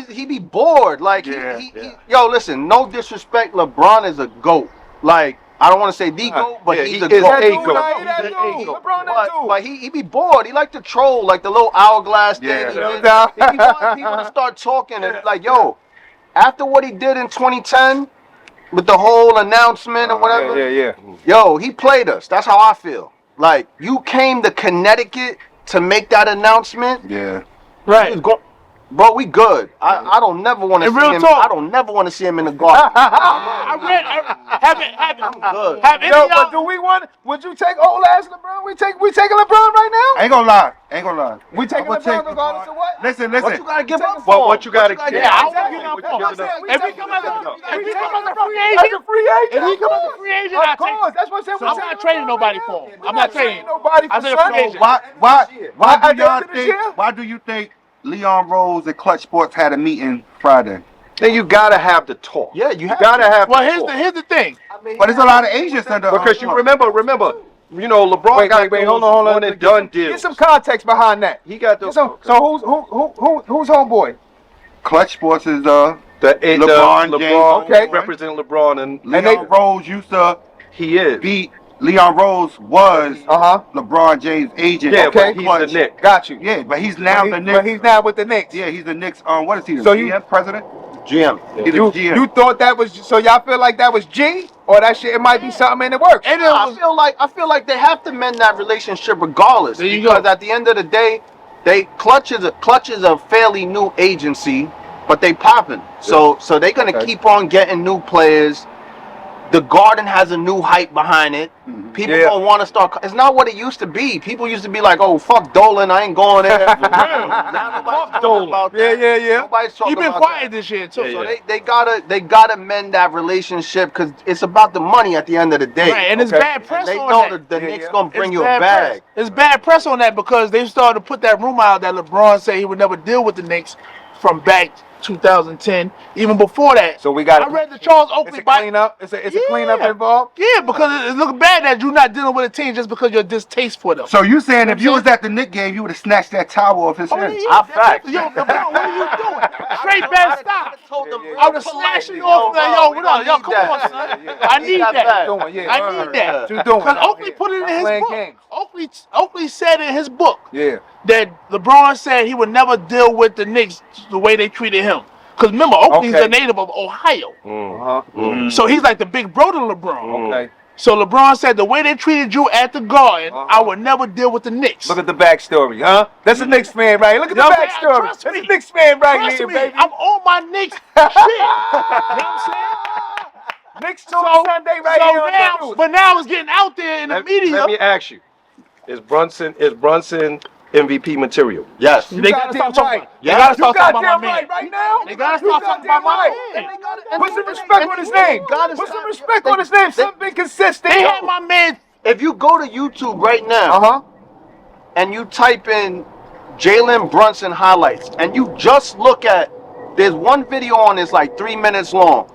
Speaker 4: he be bored. Like yo, listen, no disrespect, LeBron is a GOAT. Like, I don't want to say the GOAT, but
Speaker 2: Yeah,
Speaker 4: he's
Speaker 2: he
Speaker 4: a
Speaker 2: is
Speaker 4: GOAT.
Speaker 2: a
Speaker 1: Dude,
Speaker 2: GOAT.
Speaker 1: like that
Speaker 2: He's
Speaker 1: dude.
Speaker 2: a GOAT.
Speaker 1: LeBron that dude.
Speaker 4: But he be bored. He like to troll, like the little hourglass thing.
Speaker 5: Yeah.
Speaker 1: No doubt.
Speaker 4: He want people to start talking and like, yo, after what he did in 2010 with the whole announcement or whatever,
Speaker 1: Yeah.
Speaker 4: yo, he played us. That's how I feel. Like, you came to Connecticut to make that announcement.
Speaker 5: Yeah.
Speaker 4: He was, Bro, we good. I don't never want to
Speaker 3: In
Speaker 4: see
Speaker 3: real
Speaker 4: him.
Speaker 3: talk.
Speaker 4: I don't never want to see him in the garden.
Speaker 3: I read. Have any
Speaker 1: Yo,
Speaker 3: of
Speaker 1: but do
Speaker 3: y'all?
Speaker 1: we want? Would you take old ass LeBron? We taking LeBron right
Speaker 5: Ain't gonna lie.
Speaker 1: now. We taking
Speaker 5: I'ma take
Speaker 1: LeBron regardless of what?
Speaker 5: Listen.
Speaker 4: What you gotta give up
Speaker 2: Well,
Speaker 4: for?
Speaker 2: what you gotta
Speaker 4: give
Speaker 3: Yeah, I
Speaker 4: up
Speaker 3: don't
Speaker 4: for?
Speaker 3: give
Speaker 2: What
Speaker 3: up
Speaker 2: you
Speaker 3: on.
Speaker 2: giving up?
Speaker 3: If he come as a free
Speaker 1: As
Speaker 3: agent,
Speaker 1: a free agent,
Speaker 3: if he
Speaker 1: of
Speaker 3: come as a
Speaker 1: course.
Speaker 3: free agent, I
Speaker 1: Of
Speaker 3: take.
Speaker 1: course, that's what I'm saying.
Speaker 3: I'm not trading nobody for him. I'm not trading
Speaker 1: nobody
Speaker 3: I
Speaker 1: for
Speaker 3: said a
Speaker 1: Son.
Speaker 3: free agent.
Speaker 5: Why
Speaker 1: At
Speaker 5: do
Speaker 1: the
Speaker 5: y'all
Speaker 1: end of this
Speaker 5: think?
Speaker 1: year?
Speaker 5: Why do you think Leon Rose and Clutch Sports had a meeting Friday?
Speaker 2: Then you gotta have the talk.
Speaker 4: Yeah, you have
Speaker 2: gotta
Speaker 4: to.
Speaker 2: have
Speaker 3: Well,
Speaker 2: the talk.
Speaker 3: here's the thing.
Speaker 5: But there's a lot of agents under.
Speaker 2: Because you remember, you know, LeBron got
Speaker 1: Wait,
Speaker 2: those
Speaker 1: hold on.
Speaker 2: one and done
Speaker 1: Get
Speaker 2: deals.
Speaker 1: some context behind that.
Speaker 2: He got those.
Speaker 1: So who's homeboy?
Speaker 5: Clutch Sports is
Speaker 2: LeBron
Speaker 5: LeBron James.
Speaker 1: Okay.
Speaker 2: represent LeBron, and
Speaker 5: Leon Rose used to
Speaker 2: he is.
Speaker 5: beat. Leon Rose was LeBron James' agent.
Speaker 2: Yeah,
Speaker 1: Okay.
Speaker 2: but he's the Knicks.
Speaker 1: Got you.
Speaker 5: Yeah, but he's now the Knicks.
Speaker 1: But he's now with the Knicks.
Speaker 5: Yeah, he's the Knicks. What is he? The
Speaker 1: So you-
Speaker 5: GM president?
Speaker 4: GM.
Speaker 5: He's the GM.
Speaker 1: You thought that was so? Y'all feel like that was G, or that shit? It might be something in the works.
Speaker 3: And
Speaker 4: I feel like they have to mend that relationship regardless.
Speaker 3: There you
Speaker 4: Because
Speaker 3: go.
Speaker 4: at the end of the day, Clutch is a fairly new agency, but they popping. So they're gonna keep on getting new players. The Garden has a new hype behind it. People don't want to start. It's not what it used to be. People used to be like, "Oh, fuck Dolan, I ain't going there." Now nobody's talking about that.
Speaker 1: Yeah.
Speaker 4: Nobody's talking
Speaker 3: He been
Speaker 4: about
Speaker 3: quiet
Speaker 4: that.
Speaker 3: this year too.
Speaker 4: So they gotta mend that relationship because it's about the money at the end of the day.
Speaker 3: Right, and it's bad press
Speaker 4: They
Speaker 3: on
Speaker 4: know
Speaker 3: that.
Speaker 4: the Knicks gonna bring
Speaker 3: It's
Speaker 4: you a
Speaker 3: bad
Speaker 4: bag.
Speaker 3: press. It's bad press on that because they started to put that rumor out that LeBron said he would never deal with the Knicks from back 2010, even before that.
Speaker 1: So we got.
Speaker 3: I read the Charles Oakley
Speaker 1: It's a
Speaker 3: bite.
Speaker 1: cleanup. It's a cleanup involved.
Speaker 3: Yeah, because it looks bad that you're not dealing with a team just because you're distasteful for them.
Speaker 5: So you saying if you was at the Knicks game, you would have snatched that towel off his head?
Speaker 4: Our facts.
Speaker 3: Yo, LeBron, what are you doing? Straight bad stop.
Speaker 1: Yeah.
Speaker 3: I would have snatched it off. Like, yo, what up? Yo, come on, son. I need that. I need that.
Speaker 1: What you doing?
Speaker 3: Because Oakley put it in his
Speaker 1: Playing
Speaker 3: book.
Speaker 1: games.
Speaker 3: Oakley said in his book
Speaker 1: Yeah.
Speaker 3: that LeBron said he would never deal with the Knicks the way they treated him. Because remember, Oakley's a native of Ohio. So he's like the big brother LeBron.
Speaker 1: Okay.
Speaker 3: So LeBron said the way they treated you at the Garden, I would never deal with the Knicks.
Speaker 1: Look at the backstory, huh? That's a Knicks fan right here. Look at the backstory.
Speaker 3: trust
Speaker 1: That's
Speaker 3: me.
Speaker 1: a Knicks fan right
Speaker 3: Trust
Speaker 1: here,
Speaker 3: me,
Speaker 1: baby.
Speaker 3: I'm on my Knicks shit. You know what I'm saying?
Speaker 1: Knicks till Sunday right
Speaker 3: So
Speaker 1: here.
Speaker 3: now, but now it's getting out there in the media.
Speaker 2: Let me ask you: Is Brunson MVP material?
Speaker 4: Yes.
Speaker 3: They gotta stop talking. They
Speaker 1: You
Speaker 3: gotta start talking
Speaker 1: goddamn
Speaker 3: about my man.
Speaker 1: right now.
Speaker 3: They gotta
Speaker 1: You
Speaker 3: start talking about
Speaker 1: goddamn
Speaker 3: my man.
Speaker 1: Put some respect on his name. Put some respect on his name. Something consistent.
Speaker 3: They had my man.
Speaker 4: If you go to YouTube right now and you type in Jalen Brunson highlights and you just look at, there's one video on it's like 3 minutes long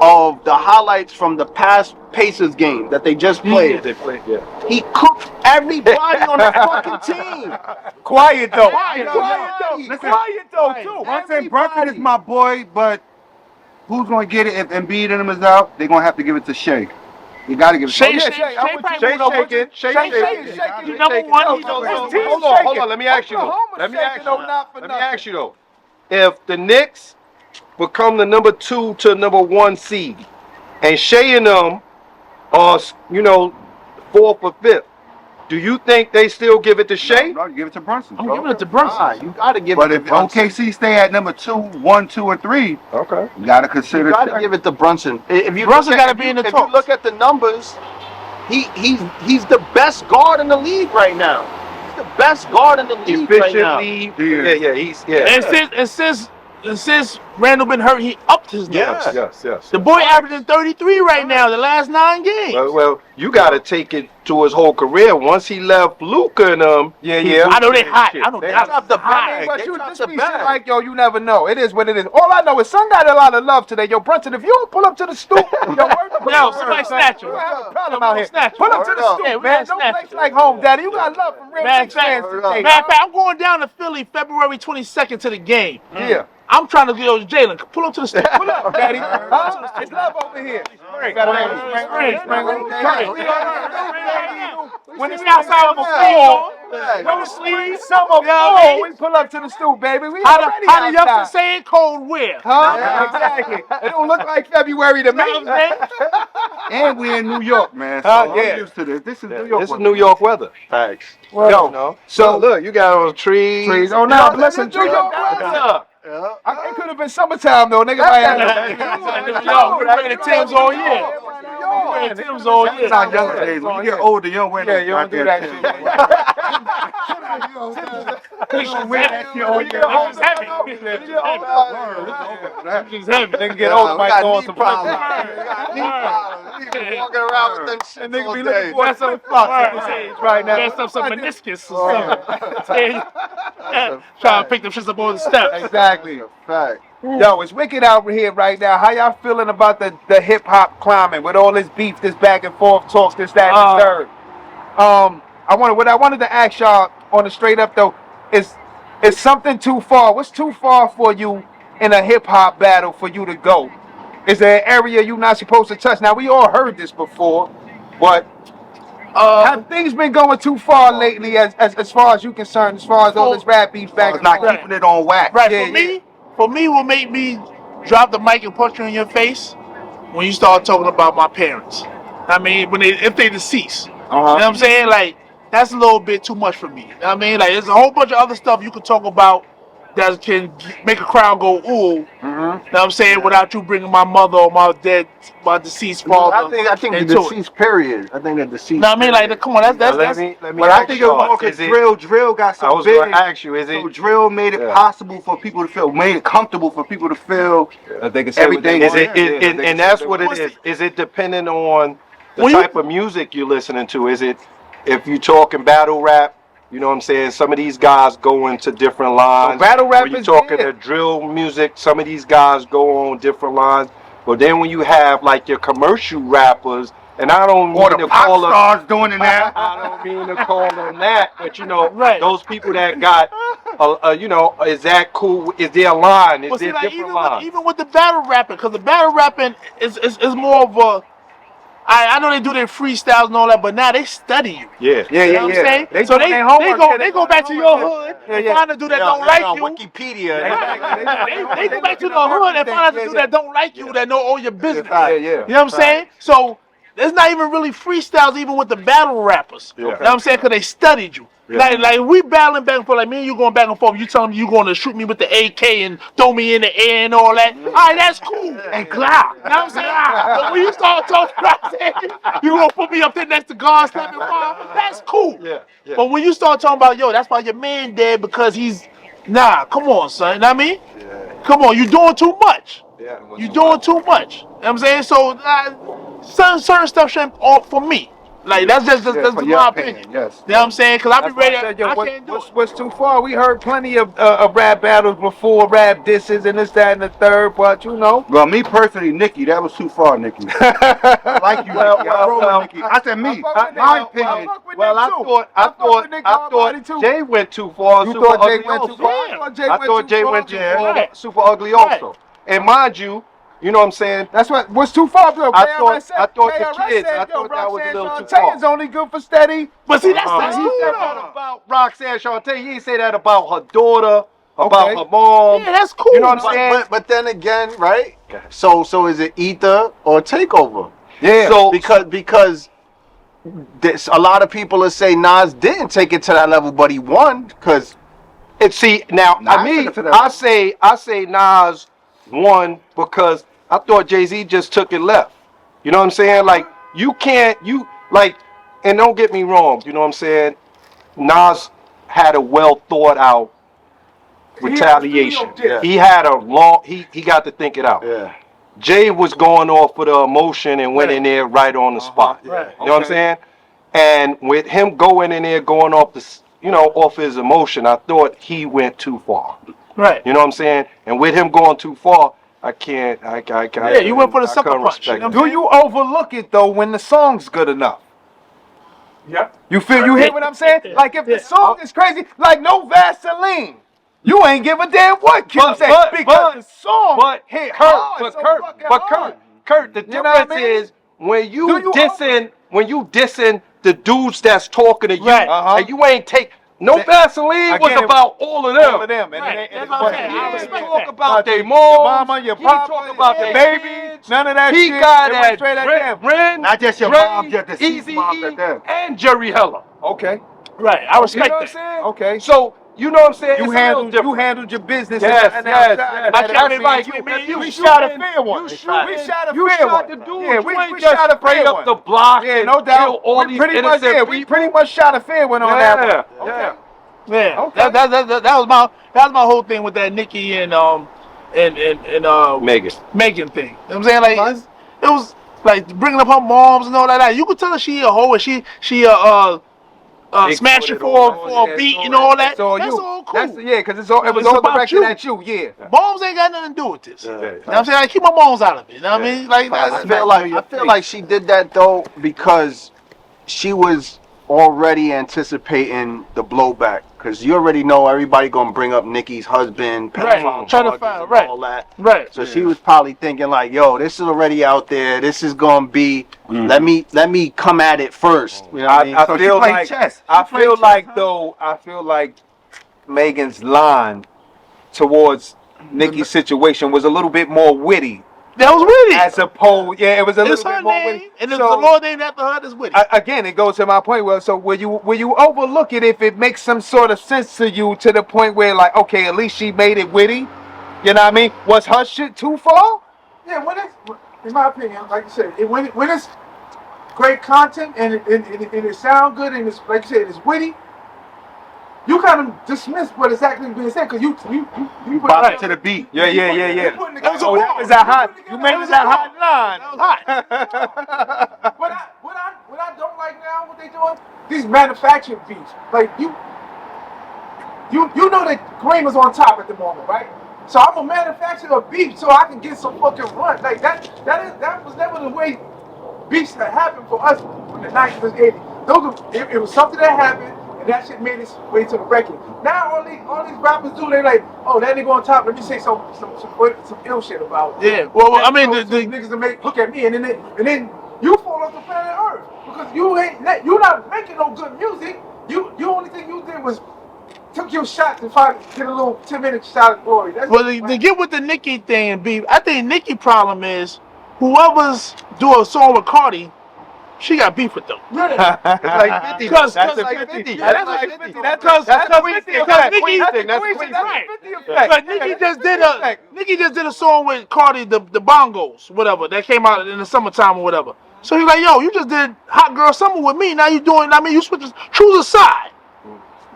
Speaker 4: of the highlights from the past Pacers game that they just played.
Speaker 2: They played, yeah.
Speaker 4: He cooked everybody on the fucking team.
Speaker 1: Quiet though.
Speaker 3: Quiet
Speaker 1: though. Too.
Speaker 5: Brunson is my boy, but who's gonna get it if Embiid and him is out? They're gonna have to give it to Shea. You gotta give it to
Speaker 3: Shea
Speaker 5: Shea.
Speaker 3: Shea
Speaker 1: Shea
Speaker 3: shaking.
Speaker 1: Shea shaking.
Speaker 3: He's number one. He's
Speaker 2: Hold on. Let me ask you though. Let me ask you though. If the Knicks become the number 2 to number 1 seed, and Shea and them are, 4th or 5th, do you think they still give it to Shea?
Speaker 5: No, give it to Brunson.
Speaker 3: I'm giving it to Brunson.
Speaker 4: You gotta give
Speaker 5: But
Speaker 4: it
Speaker 5: if
Speaker 4: to Brunson.
Speaker 5: OKC stay at number 2, 1, 2, or 3,
Speaker 2: Okay.
Speaker 5: you gotta consider.
Speaker 4: You gotta give it to Brunson. If you
Speaker 3: Brunson
Speaker 4: look at-
Speaker 3: gotta be in the
Speaker 4: If
Speaker 3: talks.
Speaker 4: you look at the numbers, he's the best guard in the league right now. He's the best guard in the league right now.
Speaker 2: Efficiently.
Speaker 3: And since Randall been hurt, he upped his numbers.
Speaker 2: Yes.
Speaker 3: The boy averaging 33 right now, the last 9 games.
Speaker 2: Well, you got to take it to his whole career. Once he left Luka and
Speaker 3: I know they hot. I know
Speaker 1: They
Speaker 3: they
Speaker 1: dropped
Speaker 3: hot.
Speaker 4: the
Speaker 3: hot.
Speaker 4: bag.
Speaker 1: But
Speaker 4: They
Speaker 1: you
Speaker 4: dropped
Speaker 1: just
Speaker 4: the
Speaker 1: be
Speaker 4: bag.
Speaker 1: shit like, yo, you never know. It is what it is. All I know is son got a lot of love today. Yo, Brunson, if you don't pull up to the stoop,
Speaker 3: Yo, somebody snatch him.
Speaker 1: You have a problem out here.
Speaker 3: Snatch him.
Speaker 1: Pull up to the
Speaker 4: Word up.
Speaker 1: stoop,
Speaker 3: Yeah, we
Speaker 1: man.
Speaker 3: gotta
Speaker 1: Don't
Speaker 3: snatch
Speaker 1: place
Speaker 3: him.
Speaker 1: like home, daddy. You got love from real
Speaker 3: Matter of
Speaker 1: Knicks fans
Speaker 3: fact,
Speaker 1: today.
Speaker 3: matter of fact, I'm going down to Philly February 22nd to the game.
Speaker 1: Yeah.
Speaker 3: I'm trying to get Jalen. Pull up to the stoop.
Speaker 1: Pull up, daddy. Huh? It's love over here.
Speaker 3: When it's outside of a fall, no sleeves,
Speaker 1: Summer fall, we pull up to the stoop, baby. We
Speaker 3: how
Speaker 1: already
Speaker 3: the youngsters
Speaker 1: outside.
Speaker 3: say it, cold wear.
Speaker 1: Huh? Exactly. It don't look like February to me.
Speaker 3: You know what I'm saying?
Speaker 5: And we're in New York, man. So
Speaker 1: Yeah.
Speaker 5: I'm used to this. This is New York.
Speaker 2: This is New York weather.
Speaker 4: Facts.
Speaker 1: Yo,
Speaker 2: You know?
Speaker 1: so
Speaker 2: Look, you got those trees.
Speaker 1: trees. Oh no, but listen, New York weather.
Speaker 4: Yeah.
Speaker 1: It could have been summertime though, nigga. Might have
Speaker 3: Yo, we wearing the Tim's all year. We wearing Tim's all year.
Speaker 5: It's not young days. When you get older, you don't wear
Speaker 1: Yeah, you don't do that shit. Nigga get older, might go on some
Speaker 4: Walking around with them shit
Speaker 1: And nigga
Speaker 4: all
Speaker 1: be
Speaker 4: day.
Speaker 1: looking for some spots at this age right now.
Speaker 3: Messed up some meniscus or something. Trying to pick them shits up on the steps.
Speaker 1: Exactly.
Speaker 4: Fact.
Speaker 1: Yo, it's wicked out here right now. How y'all feeling about the hip hop climate with all this beef, this back and forth talks, this, that, and the third? What I wanted to ask y'all on the straight up though is something too far? What's too far for you in a hip hop battle for you to go? Is there an area you're not supposed to touch? Now we all heard this before, but have things been going too far lately as far as you concerned, as far as all this rap beef back and
Speaker 5: Not
Speaker 1: forth?
Speaker 5: keeping it on wax.
Speaker 3: Right,
Speaker 1: Yeah,
Speaker 3: for me, will make me drop the mic and punch you in your face when you start talking about my parents. I mean, if they deceased. You know what I'm saying? Like, that's a little bit too much for me. You know what I mean? Like, there's a whole bunch of other stuff you can talk about that can make a crowd go, ooh. You know what I'm saying? Without you bringing my mother or my deceased father.
Speaker 4: I think the
Speaker 3: into it.
Speaker 4: deceased period. I think the deceased.
Speaker 3: You know what I mean? Like, come on, that's
Speaker 2: Let me
Speaker 5: But I think it was more because drill got so
Speaker 2: I was
Speaker 5: big.
Speaker 2: going to ask you, is it?
Speaker 5: So drill made it possible for people to feel, made it comfortable for people to feel
Speaker 1: They can say
Speaker 5: everything.
Speaker 2: And that's what it is. Is it depending on the type of music you're listening to? Is it, if you're talking battle rap, you know what I'm saying? Some of these guys go into different lines.
Speaker 1: battle rap
Speaker 2: when you're
Speaker 1: is
Speaker 2: talking
Speaker 1: dead.
Speaker 2: the drill music, some of these guys go on different lines. But then when you have like your commercial rappers, and I don't
Speaker 5: Or
Speaker 2: mean
Speaker 5: the
Speaker 2: to
Speaker 5: pop
Speaker 2: call them,
Speaker 5: stars doing it now.
Speaker 2: I don't mean to call them that, but you know,
Speaker 3: Right.
Speaker 2: those people that got, you know, is that cool? Is there a line? Is
Speaker 3: Well, see,
Speaker 2: there
Speaker 3: like,
Speaker 2: different lines?
Speaker 3: even with the battle rapping, because the battle rapping is more of a. I know they do their freestyles and all that, but now they study you.
Speaker 2: Yeah.
Speaker 3: You know what I'm saying?
Speaker 1: They
Speaker 3: So
Speaker 1: doing their homework,
Speaker 3: they go back to your hood and find a dude that don't like you.
Speaker 4: Wikipedia.
Speaker 3: They go back to the hood and find a dude that don't like you, that know all your business.
Speaker 1: Yeah.
Speaker 3: You know what I'm saying? So there's not even really freestyles even with the battle rappers. You know what I'm saying? Because they studied you.
Speaker 2: Yeah.
Speaker 3: Like we battling back and forth, like me and you going back and forth. You telling me you going to shoot me with the AK and throw me in the air and all that. All right, that's cool. And clap. You know what I'm saying? But when you start talking about you gonna put me up there next to God slapping fire, that's cool.
Speaker 2: Yeah.
Speaker 3: But when you start talking about, yo, that's why your man dead because he's, nah, come on, son. You know what I mean?
Speaker 2: Yeah.
Speaker 3: Come on, you doing too much.
Speaker 2: Yeah.
Speaker 3: You doing too much. You know what I'm saying? So certain stuff shouldn't for me. Like that's just my opinion.
Speaker 5: Yes.
Speaker 3: You know what I'm saying? Because I be ready. I
Speaker 1: Yo,
Speaker 3: can't do it.
Speaker 1: what's too far? We heard plenty of rap battles before, rap disses and this, that, and the third, but you know.
Speaker 5: Well, me personally, Nikki, that was too far, Nikki. I like you, Nikki. I roll with Nikki. I said me. My opinion.
Speaker 2: Well, I thought Jay went too far.
Speaker 1: You
Speaker 2: Super
Speaker 1: thought Jay
Speaker 2: Ugly
Speaker 1: went too
Speaker 2: also.
Speaker 1: far?
Speaker 2: I thought Jay went too far.
Speaker 3: Right.
Speaker 2: Super Ugly also. And mind you, you know what I'm saying?
Speaker 1: That's what's too far, bro.
Speaker 2: I thought the kids. I thought that was a little too far.
Speaker 1: Is only good for steady.
Speaker 3: But see, that's
Speaker 2: He
Speaker 3: cool
Speaker 2: said
Speaker 3: though.
Speaker 2: that about Roxanne Shantae. He ain't say that about her daughter, about
Speaker 1: Okay.
Speaker 2: her mom.
Speaker 3: Yeah, that's cool.
Speaker 2: You know what I'm saying?
Speaker 4: But then again, right? So is it Ether or Takeover?
Speaker 1: Yeah.
Speaker 2: So
Speaker 4: Because this, a lot of people will say Nas didn't take it to that level, but he won because
Speaker 2: now I say Nas won because I thought Jay-Z just took it left. You know what I'm saying? Like and don't get me wrong, you know what I'm saying? Nas had a well thought out retaliation. He had a long he got to think it out.
Speaker 4: yeah.
Speaker 2: Jay was going off for the emotion and went in there right on the spot.
Speaker 3: Right.
Speaker 2: You know what I'm saying? And with him going in there, going off off his emotion, I thought he went too far.
Speaker 3: Right.
Speaker 2: You know what I'm saying? And with him going too far, I can't.
Speaker 3: Yeah, you went for the sucker punch. You know
Speaker 1: Do you overlook it though when the song's good enough?
Speaker 6: Yep.
Speaker 1: You hear what I'm saying? Like if the song is crazy, like no Vaseline, you ain't give a damn what Kim said because the song hit hard.
Speaker 2: Kurt, the
Speaker 1: You know what I
Speaker 2: difference
Speaker 1: mean?
Speaker 2: is when you dissing the dudes that's talking to you,
Speaker 3: Right.
Speaker 2: and you ain't take no Vaseline was about all of them.
Speaker 1: All of them.
Speaker 3: Right.
Speaker 1: And
Speaker 3: That's what I'm saying. I
Speaker 2: He
Speaker 3: respect
Speaker 2: talk
Speaker 3: that.
Speaker 2: about their
Speaker 1: your
Speaker 2: mom,
Speaker 1: mama, your
Speaker 2: he
Speaker 1: papa,
Speaker 2: talk about
Speaker 1: your
Speaker 2: their
Speaker 1: baby. None of that
Speaker 2: He
Speaker 1: shit.
Speaker 2: got
Speaker 1: It went
Speaker 2: at
Speaker 1: straight at them.
Speaker 2: Ren,
Speaker 5: Not just your
Speaker 2: Dre,
Speaker 5: moms, just the
Speaker 2: Easy
Speaker 5: moms at them.
Speaker 2: and Jerry Heller.
Speaker 1: Okay.
Speaker 3: Right. I respect
Speaker 2: You know what I'm
Speaker 3: that.
Speaker 2: saying?
Speaker 1: Okay.
Speaker 2: So you know what I'm saying?
Speaker 1: You
Speaker 2: It's a little
Speaker 1: handled
Speaker 2: different.
Speaker 1: your business.
Speaker 2: Yes,
Speaker 1: and
Speaker 2: yes,
Speaker 1: outside
Speaker 2: yes.
Speaker 1: of that,
Speaker 3: I kept it
Speaker 2: like
Speaker 3: between me and you.
Speaker 1: we shot a fair one.
Speaker 2: You
Speaker 1: We
Speaker 2: shooting.
Speaker 1: shot a
Speaker 2: You
Speaker 1: fair
Speaker 2: shot
Speaker 1: one.
Speaker 2: the dude.
Speaker 1: Yeah,
Speaker 2: you
Speaker 1: we
Speaker 2: ain't just
Speaker 1: shot a
Speaker 2: sprayed
Speaker 1: fair
Speaker 2: up
Speaker 1: one.
Speaker 2: the block
Speaker 1: Yeah,
Speaker 2: and
Speaker 1: no doubt.
Speaker 2: kill all these
Speaker 1: pretty much,
Speaker 2: innocent
Speaker 1: we
Speaker 2: people.
Speaker 1: pretty much shot a fair one on that one.
Speaker 2: Yeah.
Speaker 3: Yeah.
Speaker 1: Okay.
Speaker 3: That was my whole thing with that Nicki and Megan thing. You know what I'm saying? Like it was like bringing up her moms and all that. You could tell her she a hoe and she smash you for a beat and all that. That's all cool.
Speaker 1: Because it was all directed at you. Yeah.
Speaker 3: Moms ain't got nothing to do with this. You know what I'm saying? Like, keep my moms out of it. You know what I mean? Like,
Speaker 4: I feel like she did that though because she was already anticipating the blowback. Because you already know everybody gonna bring up Nicki's husband,
Speaker 3: Right. Try to find
Speaker 4: all that.
Speaker 3: Right.
Speaker 4: So she was probably thinking like, "Yo, this is already out there. This is gonna be. Let me come at it first." You know what I mean?
Speaker 1: I feel like I feel like Megan's line towards Nicki's situation was a little bit more witty.
Speaker 3: That was witty.
Speaker 1: As opposed, it was a
Speaker 3: It's
Speaker 1: little
Speaker 3: her
Speaker 1: bit more
Speaker 3: name,
Speaker 1: witty.
Speaker 3: and it's the Lord named after her that's witty.
Speaker 1: Again, it goes to my point. Well, so will you overlook it if it makes some sort of sense to you to the point where like, okay, at least she made it witty. You know what I mean? Was her shit too far?
Speaker 6: Yeah, when it's, in my opinion, like you said, when it's great content and it sounds good and it's like you said, it's witty. You kind of dismiss what is actually being said because you
Speaker 5: bop it to the beat.
Speaker 1: Yeah.
Speaker 6: That
Speaker 1: was a hot. You made it a hot line.
Speaker 3: That was hot.
Speaker 6: What I don't like now, what they doing, these manufactured beats. Like you know that Graham is on top at the moment, right? So I'm a manufacturer of beef so I can get some fucking run. Like that was never the way beats that happened for us in the 90s and 80s. It was something that happened. And that shit made its way to the record. Now all these rappers do, they like, oh, that nigga on top. Let me say some ill shit about it.
Speaker 3: Yeah. Well, I mean, the
Speaker 6: niggas that look at me, and then you fall off the planet Earth because you're not making no good music. You only thing you did was took your shot to try to get a little 10-minute shot of glory.
Speaker 3: To get with the Nicki thing and beef, I think Nicki problem is whoever's do a song with Cardi. She got beef with them.
Speaker 6: Really?
Speaker 2: It's like 50.
Speaker 3: Because
Speaker 2: That's like 50.
Speaker 1: That's like 50.
Speaker 3: Because Nicki just did a song with Cardi, the Bongos, whatever, that came out in the summertime or whatever. So he's like, yo, you just did Hot Girl Summer with me. Now you doing, you choose a side.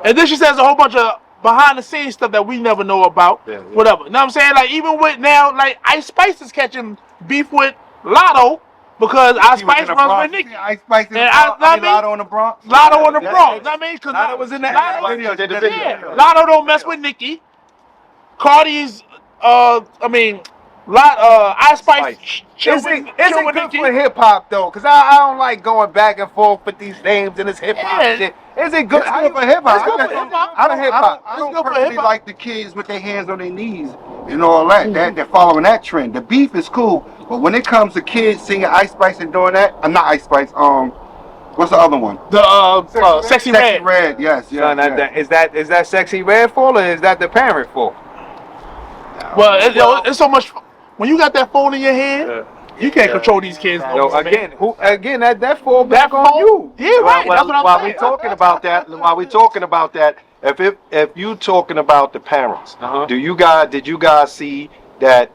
Speaker 3: And then she says a whole bunch of behind the scenes stuff that we never know about, whatever. You know what I'm saying? Like, even with now, like, Ice Spice is catching beef with Lotto. Because Ice Spice runs with Nicki.
Speaker 5: Ice Spice and
Speaker 3: Lotto
Speaker 5: on the Bronx.
Speaker 3: Lotto on the Bronx. I mean, because
Speaker 1: Lotto was in that.
Speaker 3: Lotto don't mess with Nicki. Cardi's, Ice Spice.
Speaker 1: Is it good for hip hop though? Because I don't like going back and forth with these names and this hip hop shit. Is it good?
Speaker 5: It's good for hip hop.
Speaker 1: I
Speaker 5: don't personally like the kids with their hands on their knees and all that. They're following that trend. The beef is cool, but when it comes to kids singing Ice Spice and doing that, I'm not Ice Spice. What's the other one?
Speaker 3: The Sexy Red.
Speaker 5: Red. Yes.
Speaker 1: Is that Sexy Red fault or is that the parent fault?
Speaker 3: Well, it's so much. When you got that phone in your hand, you can't control these kids.
Speaker 1: Again, that fall back on you.
Speaker 3: Yeah, right. That's what I'm
Speaker 2: while
Speaker 3: saying.
Speaker 2: we talking about that, if you talking about the parents, did you guys see that?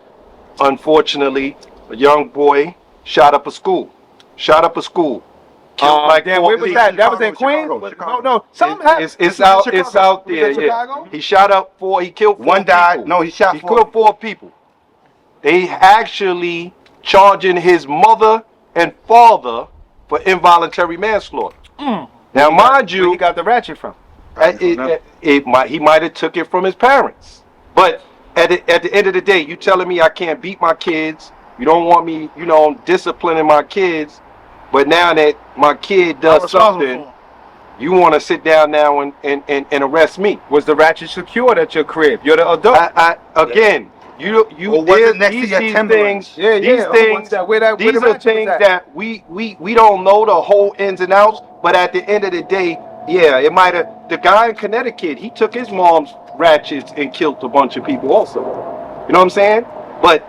Speaker 2: Unfortunately, a young boy shot up a school. Killed like
Speaker 1: where was that? That was in Queens? No. Something happened.
Speaker 2: It's out there. Yeah. He shot up he killed 4
Speaker 5: One died.
Speaker 2: people.
Speaker 5: No, he shot 4.
Speaker 2: Killed 4 people. They actually charging his mother and father for involuntary manslaughter. Now, mind you,
Speaker 1: where he got the ratchet from?
Speaker 2: He might have took it from his parents. But at the end of the day, you telling me I can't beat my kids. You don't want me, disciplining my kids. But now that my kid does something, you want to sit down now and arrest me.
Speaker 1: Was the ratchet secured at your crib? You're the adult.
Speaker 2: Again, these things. These are things that we don't know the whole ins and outs. But at the end of the day, it might have. The guy in Connecticut, he took his mom's ratchets and killed a bunch of people also. You know what I'm saying? But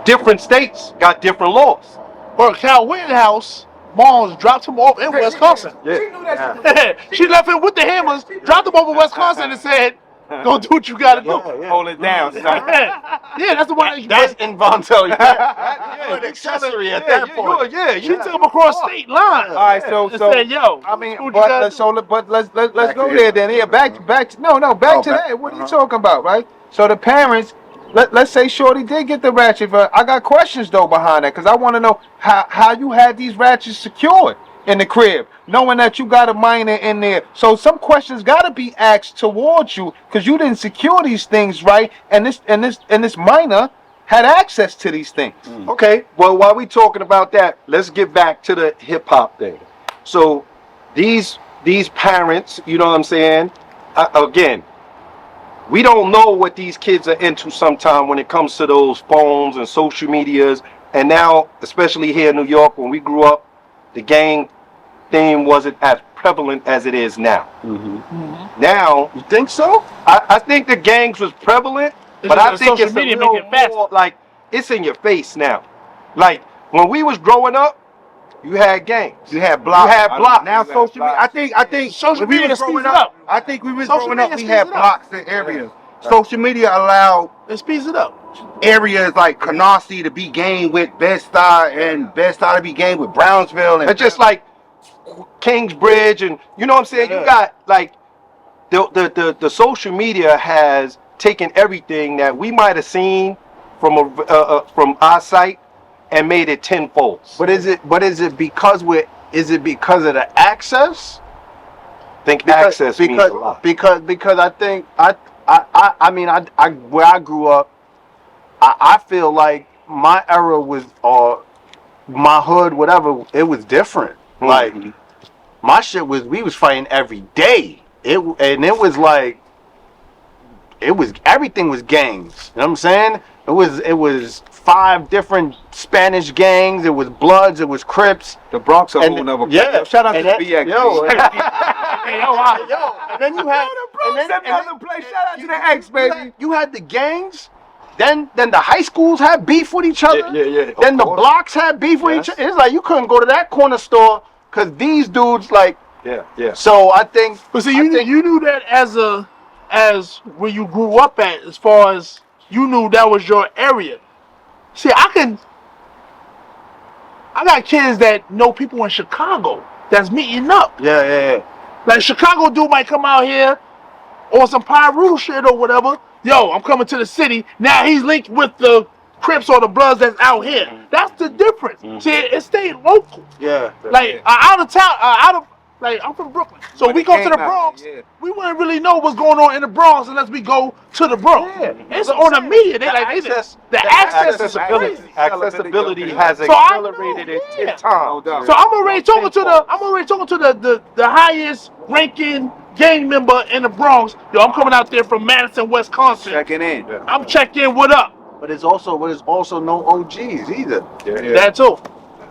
Speaker 2: different states got different laws.
Speaker 3: Or Cal Rittenhouse, moms dropped him off in Wisconsin.
Speaker 2: Yeah.
Speaker 6: She knew that.
Speaker 3: She left him with the hammers, dropped him over Wisconsin, and said, "Go do what you gotta do."
Speaker 1: Hold it down, son.
Speaker 3: Yeah, that's the one.
Speaker 4: That's involuntary. You're an accessory at that point.
Speaker 3: She took him across state lines.
Speaker 1: All right, so
Speaker 3: said, "Yo,
Speaker 1: I mean,
Speaker 3: do what you gotta do."
Speaker 1: but let's go there then. Yeah, back to back to that. What are you talking about, right? So the parents, let's say Shorty did get the ratchet. But I got questions though behind that because I want to know how you had these ratchets secured in the crib, knowing that you got a minor in there. So some questions got to be asked towards you because you didn't secure these things right, and this minor had access to these things.
Speaker 2: Okay, well, while we talking about that, let's get back to the hip hop thing. So these parents, you know what I'm saying? Again, we don't know what these kids are into sometime when it comes to those phones and social medias. And now, especially here in New York, when we grew up, the gang thing wasn't as prevalent as it is now. Now,
Speaker 4: You think so?
Speaker 2: I think the gangs was prevalent, but I think
Speaker 3: social
Speaker 2: it's
Speaker 3: media
Speaker 2: a
Speaker 3: make
Speaker 2: little
Speaker 3: it faster.
Speaker 2: more like it's in your face now. Like when we was growing up, you had gangs.
Speaker 5: You had blocks.
Speaker 2: You had blocks.
Speaker 5: Now social media. I think
Speaker 3: Social
Speaker 5: when we
Speaker 3: media
Speaker 5: was
Speaker 3: speeds
Speaker 5: growing
Speaker 3: it up.
Speaker 5: I think we was
Speaker 3: Social
Speaker 5: growing up.
Speaker 3: media
Speaker 5: We had
Speaker 3: speeds it up.
Speaker 5: blocks in areas. Social media allowed
Speaker 3: It speeds it up.
Speaker 5: areas like Canarsie to be gang with Bed-Stuy and Bed-Stuy to be gang with Brownsville, and
Speaker 2: It's just like Kingsbridge, and you know what I'm saying. You got like the social media has taken everything that we might have seen from from our site and made it tenfold.
Speaker 4: But is it because because of the access?
Speaker 2: Access means a lot.
Speaker 4: Because I think I mean where I grew up, I feel like my era was my hood, whatever, it was different. Like my shit was, we was fighting every day. It was like everything was gangs. You know what I'm saying? It was 5 different Spanish gangs. It was Bloods. It was Crips.
Speaker 1: The Bronx a
Speaker 4: And-
Speaker 1: whole nother.
Speaker 4: yeah.
Speaker 1: Shout out to
Speaker 4: And that-
Speaker 1: BX.
Speaker 4: yo,
Speaker 3: Yo,
Speaker 4: and then you had
Speaker 1: Another place. Shout out to the X, baby.
Speaker 4: You had the gangs. Then the high schools had beef with each other.
Speaker 2: Yeah.
Speaker 4: Then the blocks had beef with each other. It's like you couldn't go to that corner store because these dudes like.
Speaker 2: Yeah.
Speaker 4: So I think.
Speaker 3: but see, you knew that as where you grew up at, as far as you knew that was your area. See, I got kids that know people in Chicago that's meeting up.
Speaker 4: Yeah.
Speaker 3: Like Chicago dude might come out here or some Pyru shit or whatever. Yo, I'm coming to the city. Now he's linked with the Crips or the Bloods that's out here. That's the difference. See, it stayed local.
Speaker 4: Yeah.
Speaker 3: Like out of town, like I'm from Brooklyn. So
Speaker 1: When
Speaker 3: we
Speaker 1: it
Speaker 3: go to
Speaker 1: came
Speaker 3: the
Speaker 1: out,
Speaker 3: Bronx.
Speaker 1: yeah.
Speaker 3: We wouldn't really know what's going on in the Bronx unless we go to the Bronx.
Speaker 4: Yeah.
Speaker 3: It's on the media. The access is crazy.
Speaker 2: Accessibility has
Speaker 3: So I know,
Speaker 2: accelerated it
Speaker 3: yeah.
Speaker 2: 10 times.
Speaker 1: No doubt.
Speaker 3: So I'm already talking to the highest ranking gang member in the Bronx. Yo, I'm coming out there from Madison, Wisconsin.
Speaker 1: Checking in.
Speaker 3: I'm checking what up.
Speaker 4: But it's also no OGs either.
Speaker 3: That too.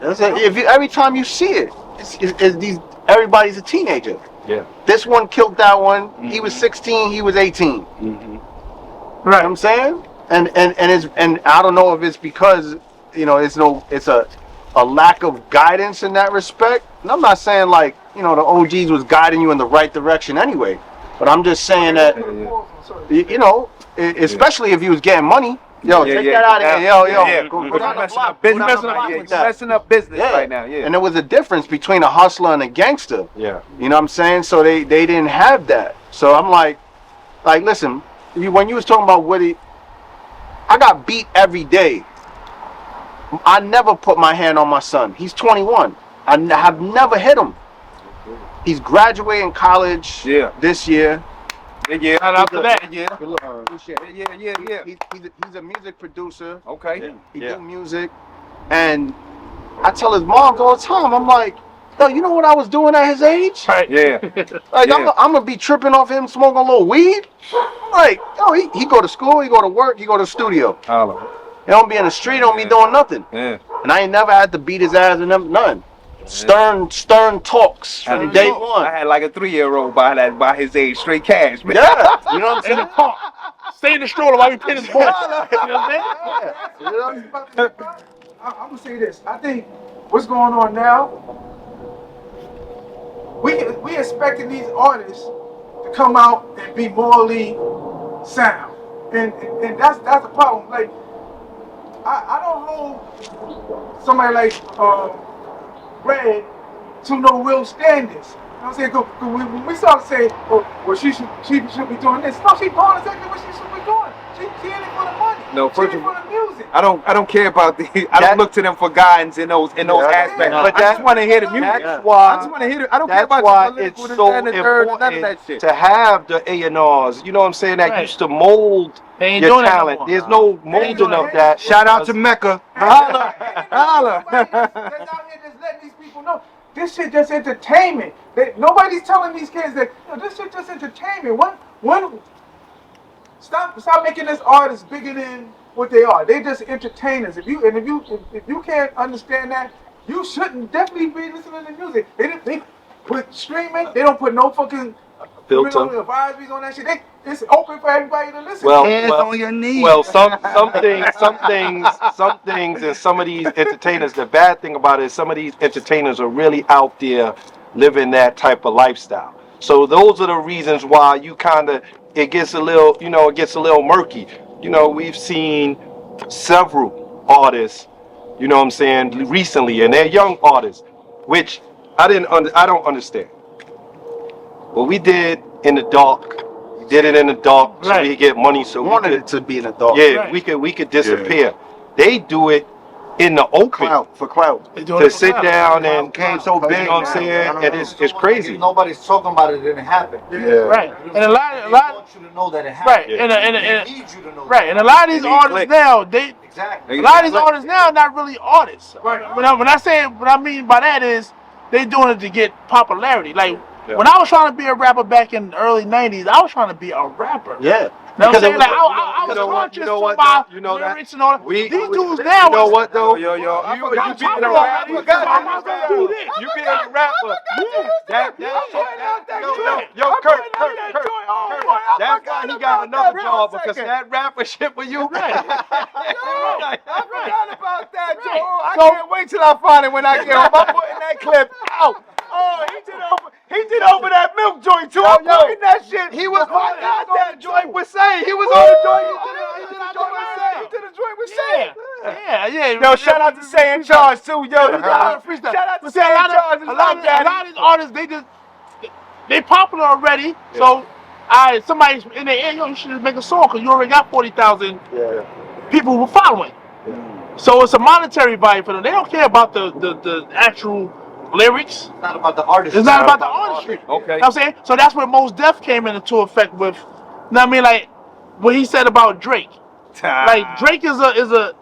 Speaker 4: Every time you see it, it's these. Everybody's a teenager.
Speaker 2: Yeah.
Speaker 4: This one killed that one. He was 16. He was 18.
Speaker 3: Right.
Speaker 4: You know what I'm saying? And I don't know if it's because it's a lack of guidance in that respect. And I'm not saying like the OGs was guiding you in the right direction anyway. But I'm just saying that especially if you was getting money. Yo, take that out of here. Yo. Go down the block.
Speaker 1: Messing up business
Speaker 4: Yeah.
Speaker 1: right now. Yeah.
Speaker 4: And there was a difference between a hustler and a gangster.
Speaker 2: Yeah.
Speaker 4: You know what I'm saying? So they didn't have that. So I'm like listen, when you was talking about Woody, I got beat every day. I never put my hand on my son. He's 21. I have never hit him. He's graduating college this year.
Speaker 1: Yeah.
Speaker 3: Shout out to that.
Speaker 1: Yeah. Yeah.
Speaker 4: He's a music producer.
Speaker 1: Okay.
Speaker 4: He do music. And I tell his moms all the time, I'm like, yo, you know what I was doing at his age?
Speaker 3: Right.
Speaker 1: Yeah.
Speaker 4: Like, I'm going to be tripping off him smoking a little weed? Like, yo, he go to school, he go to work, he go to the studio. He don't be in the street, don't be doing nothing.
Speaker 1: Yeah.
Speaker 4: And I ain't never had to beat his ass or nothing. Stern talks from day one.
Speaker 1: I had like a 3-year-old by his age, straight cash, man.
Speaker 4: Yeah, you know what I'm saying?
Speaker 3: stay in the stroller while we play this ball. You know what I'm saying?
Speaker 6: I'm gonna say this. I think what's going on now, we expecting these artists to come out and be morally sound, and that's the problem. Like I don't hold somebody like Red to no real standards. You know what I'm saying? 'Cause when we start to say, oh, well, she should be doing this. No, she's doing exactly what she should be doing. She in it for the money.
Speaker 1: No,
Speaker 6: she
Speaker 1: first
Speaker 6: in it for the music.
Speaker 1: I don't care about the. I don't look to them for guidance in those aspects.
Speaker 2: But
Speaker 1: I just want to hear the music.
Speaker 2: That's why.
Speaker 1: I just want to hear it. I don't care about
Speaker 2: why
Speaker 1: the political,
Speaker 2: it's
Speaker 1: this,
Speaker 2: so
Speaker 1: that, and the third, none of that
Speaker 2: important
Speaker 1: shit.
Speaker 2: to have the A&Rs. You know what I'm saying? That
Speaker 3: Right.
Speaker 2: used to mold
Speaker 3: They ain't
Speaker 2: your
Speaker 3: doing that no
Speaker 2: talent.
Speaker 3: more.
Speaker 2: There's no molding of that.
Speaker 5: Shout out to Mecca.
Speaker 1: Holla, holla.
Speaker 6: That's out here just letting these people know this shit just entertainment. Nobody's telling these kids that this shit just entertainment. Stop making this artist bigger than what they are. They just entertainers. If you can't understand that, you shouldn't definitely be listening to music. They put streaming. They don't put no fucking
Speaker 2: Filter.
Speaker 6: advisories on that shit. It's open for everybody to listen.
Speaker 5: Hands on your knees.
Speaker 2: Well, some things, and some of these entertainers. The bad thing about it is some of these entertainers are really out there living that type of lifestyle. So those are the reasons why it gets a little murky. You know, we've seen several artists, you know what I'm saying, recently, and they're young artists, which I don't understand. What we did in the dark, we did it in the dark so we could get money, so
Speaker 4: Wanted it to be in the dark.
Speaker 2: yeah, we could disappear. They do it in the open
Speaker 5: For clout.
Speaker 2: to sit down and
Speaker 5: Came so big.
Speaker 2: you know what I'm saying, and it's crazy.
Speaker 7: If nobody's talking about it, it didn't happen.
Speaker 3: Right. And a lot.
Speaker 7: They want you to know that it happened.
Speaker 3: Right. And
Speaker 7: They need you to know
Speaker 3: right. And a lot of these artists now,
Speaker 7: Exactly.
Speaker 3: a lot of these artists now are not really artists. Right. When I mean by that is they doing it to get popularity. Like when I was trying to be a rapper back in the early '90s, I was trying to be a rapper.
Speaker 2: Yeah.
Speaker 3: You know what I'm saying? Like, I was conscious of my lyrics and all that. These dudes now,
Speaker 2: you know what though?
Speaker 1: Yo,
Speaker 2: You being a rapper, you being a rapper. Yo, Kurt, that guy, he got another job because that rapper shit with you.
Speaker 1: I forgot about that, Joe. I can't wait till I find it when I get home. I'm putting that clip out. Oh, he did over that milk joint too. I'm putting that shit.
Speaker 2: He was on that joint with Say. He was on the joint. He did the joint with Say.
Speaker 3: Yeah.
Speaker 1: Yo, shout out to Say and Charles too, yo. Shout out to Say and Charles.
Speaker 3: A lot of these artists, they popular already. So, somebody's in the air, you should just make a song because you already got 40,000 people who are following. So it's a monetary value for them. They don't care about the actual lyrics.
Speaker 7: It's not about the artist.
Speaker 3: It's not about the artistry.
Speaker 1: Okay.
Speaker 3: You know what I'm saying? So that's where Mos Def came into effect with, you know what I mean? Like, what he said about Drake. Like, Drake is a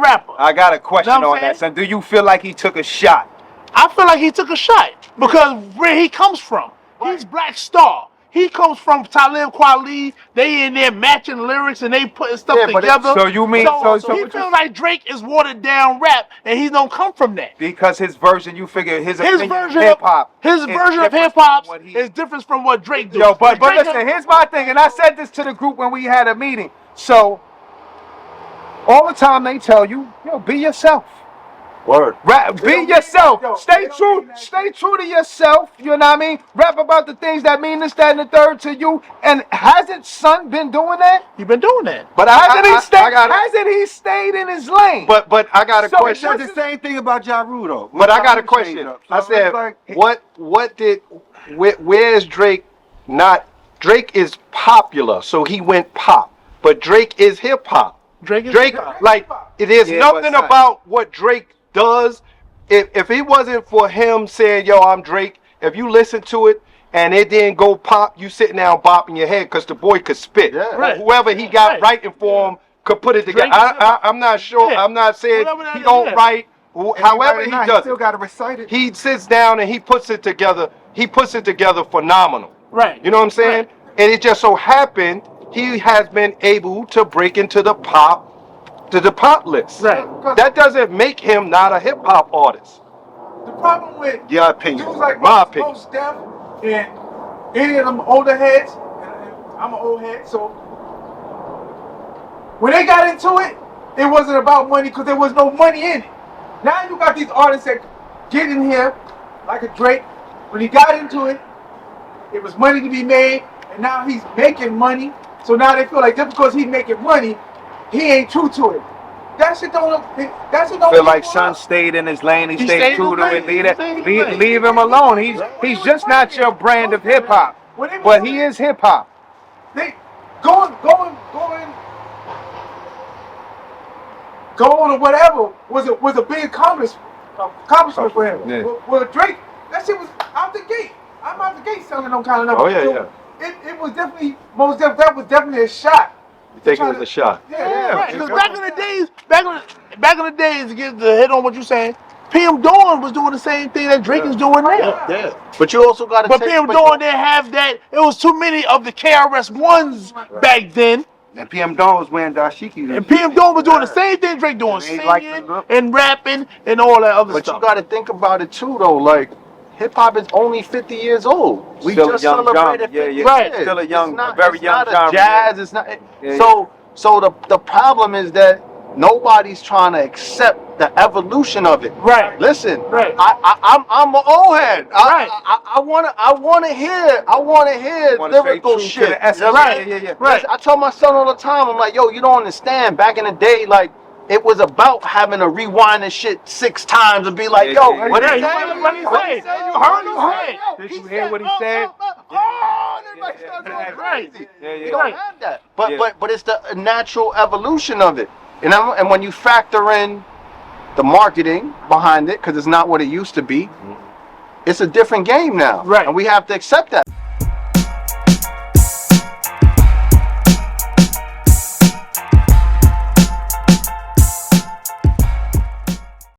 Speaker 3: rapper.
Speaker 1: I got a question
Speaker 3: You know what
Speaker 1: on
Speaker 3: I'm
Speaker 1: that, son. Do you feel like he took a shot?
Speaker 3: I feel like he took a shot because where he comes from, he's Black Star. He comes from Talib Kweli. They in there matching lyrics and they putting stuff together.
Speaker 1: So you mean
Speaker 3: so he feels like Drake is watered down rap and he don't come from that.
Speaker 1: Because his version, you figure his
Speaker 3: version
Speaker 1: of hip hop.
Speaker 3: His version of hip hop is different from what Drake do.
Speaker 1: Yo, but listen, here's my thing, and I said this to the group when we had a meeting. So all the time they tell you, yo, be yourself.
Speaker 4: Word.
Speaker 1: Rap, be yourself. Stay true to yourself. You know what I mean? Rap about the things that mean this, that, and the third to you. And hasn't Son been doing that?
Speaker 3: He been doing that.
Speaker 1: But hasn't he stayed in his lane?
Speaker 2: But I got a question.
Speaker 5: It's the same thing about Ja Rule though.
Speaker 2: But I got a question. I said, where's Drake not? Drake is popular, so he went pop. But Drake is hip hop. Drake, like, there's nothing about what Drake does. If it wasn't for him saying, yo, I'm Drake, if you listen to it and it didn't go pop, you sitting down bopping your head because the boy could spit. Yeah. Right. Whoever he got writing for him could put it together. I'm not sure. Yeah. I'm not saying he don't write. However he does,
Speaker 5: he still got to recite it.
Speaker 2: He sits down and he puts it together. He puts it together phenomenal. Right. You know what I'm saying? Right. And it just so happened he has been able to break into the pop list. Right. That doesn't make him not a hip hop artist.
Speaker 6: The problem with
Speaker 2: your opinion,
Speaker 6: dudes like
Speaker 2: my opinion,
Speaker 6: Mos Def and any of them older heads, and I'm an old head, so When they got into it, it wasn't about money because there was no money in it. Now you got these artists that get in here, like a Drake. When he got into it, it was money to be made, and now he's making money. So now they feel like just because he's making money, he ain't true to it. That shit don't.
Speaker 1: Feel like Son stayed in his lane. He stayed true to it. Leave him alone. He's just not your brand of hip hop. But he is hip hop.
Speaker 6: They going or whatever was a big accomplishment for him.
Speaker 1: Yeah.
Speaker 6: Well, Drake, that shit was out the gate. I'm out the gate selling them kind of numbers.
Speaker 2: Oh yeah,
Speaker 6: So
Speaker 2: yeah.
Speaker 6: It was definitely that was definitely a shot.
Speaker 2: You think it was a shot?
Speaker 6: Yeah.
Speaker 3: Right, because back in the days, to get the hit on what you're saying, PM Dawn was doing the same thing that Drake is doing now.
Speaker 4: Yeah. But you also got to
Speaker 3: But PM Dawn didn't have that. It was too many of the KRS Ones back then.
Speaker 5: And PM Dawn was wearing dashikis.
Speaker 3: And PM Dawn was doing the same thing Drake doing, singing and rapping and all that other
Speaker 4: But
Speaker 3: stuff.
Speaker 4: you got to think about it too, though. Like, hip hop is only 50 years old. We
Speaker 1: Still
Speaker 4: just
Speaker 1: a young
Speaker 4: celebrated
Speaker 1: genre.
Speaker 4: 50
Speaker 1: Yeah.
Speaker 3: Right.
Speaker 4: years.
Speaker 1: Still a young,
Speaker 4: It's
Speaker 1: very young
Speaker 4: not
Speaker 1: genre.
Speaker 4: a jazz. It's not.
Speaker 1: Yeah.
Speaker 4: So the problem is that nobody's trying to accept the evolution of it.
Speaker 3: Right.
Speaker 4: Listen.
Speaker 3: Right.
Speaker 4: I'm an old head.
Speaker 3: Right.
Speaker 4: I wanna hear lyrical shit.
Speaker 3: Right.
Speaker 1: Yeah.
Speaker 3: Right.
Speaker 4: I tell my son all the time, I'm like, yo, you don't understand. Back in the day, like, it was about having to rewind this shit 6 times and be like, yo, what did he say?
Speaker 3: What did he say?
Speaker 4: You heard him?
Speaker 1: Did you hear what he said?
Speaker 4: Oh, everybody started going crazy.
Speaker 1: Yeah.
Speaker 4: You don't have that. But it's the natural evolution of it. And when you factor in the marketing behind it, because it's not what it used to be, it's a different game now.
Speaker 3: Right.
Speaker 4: And we have to accept that.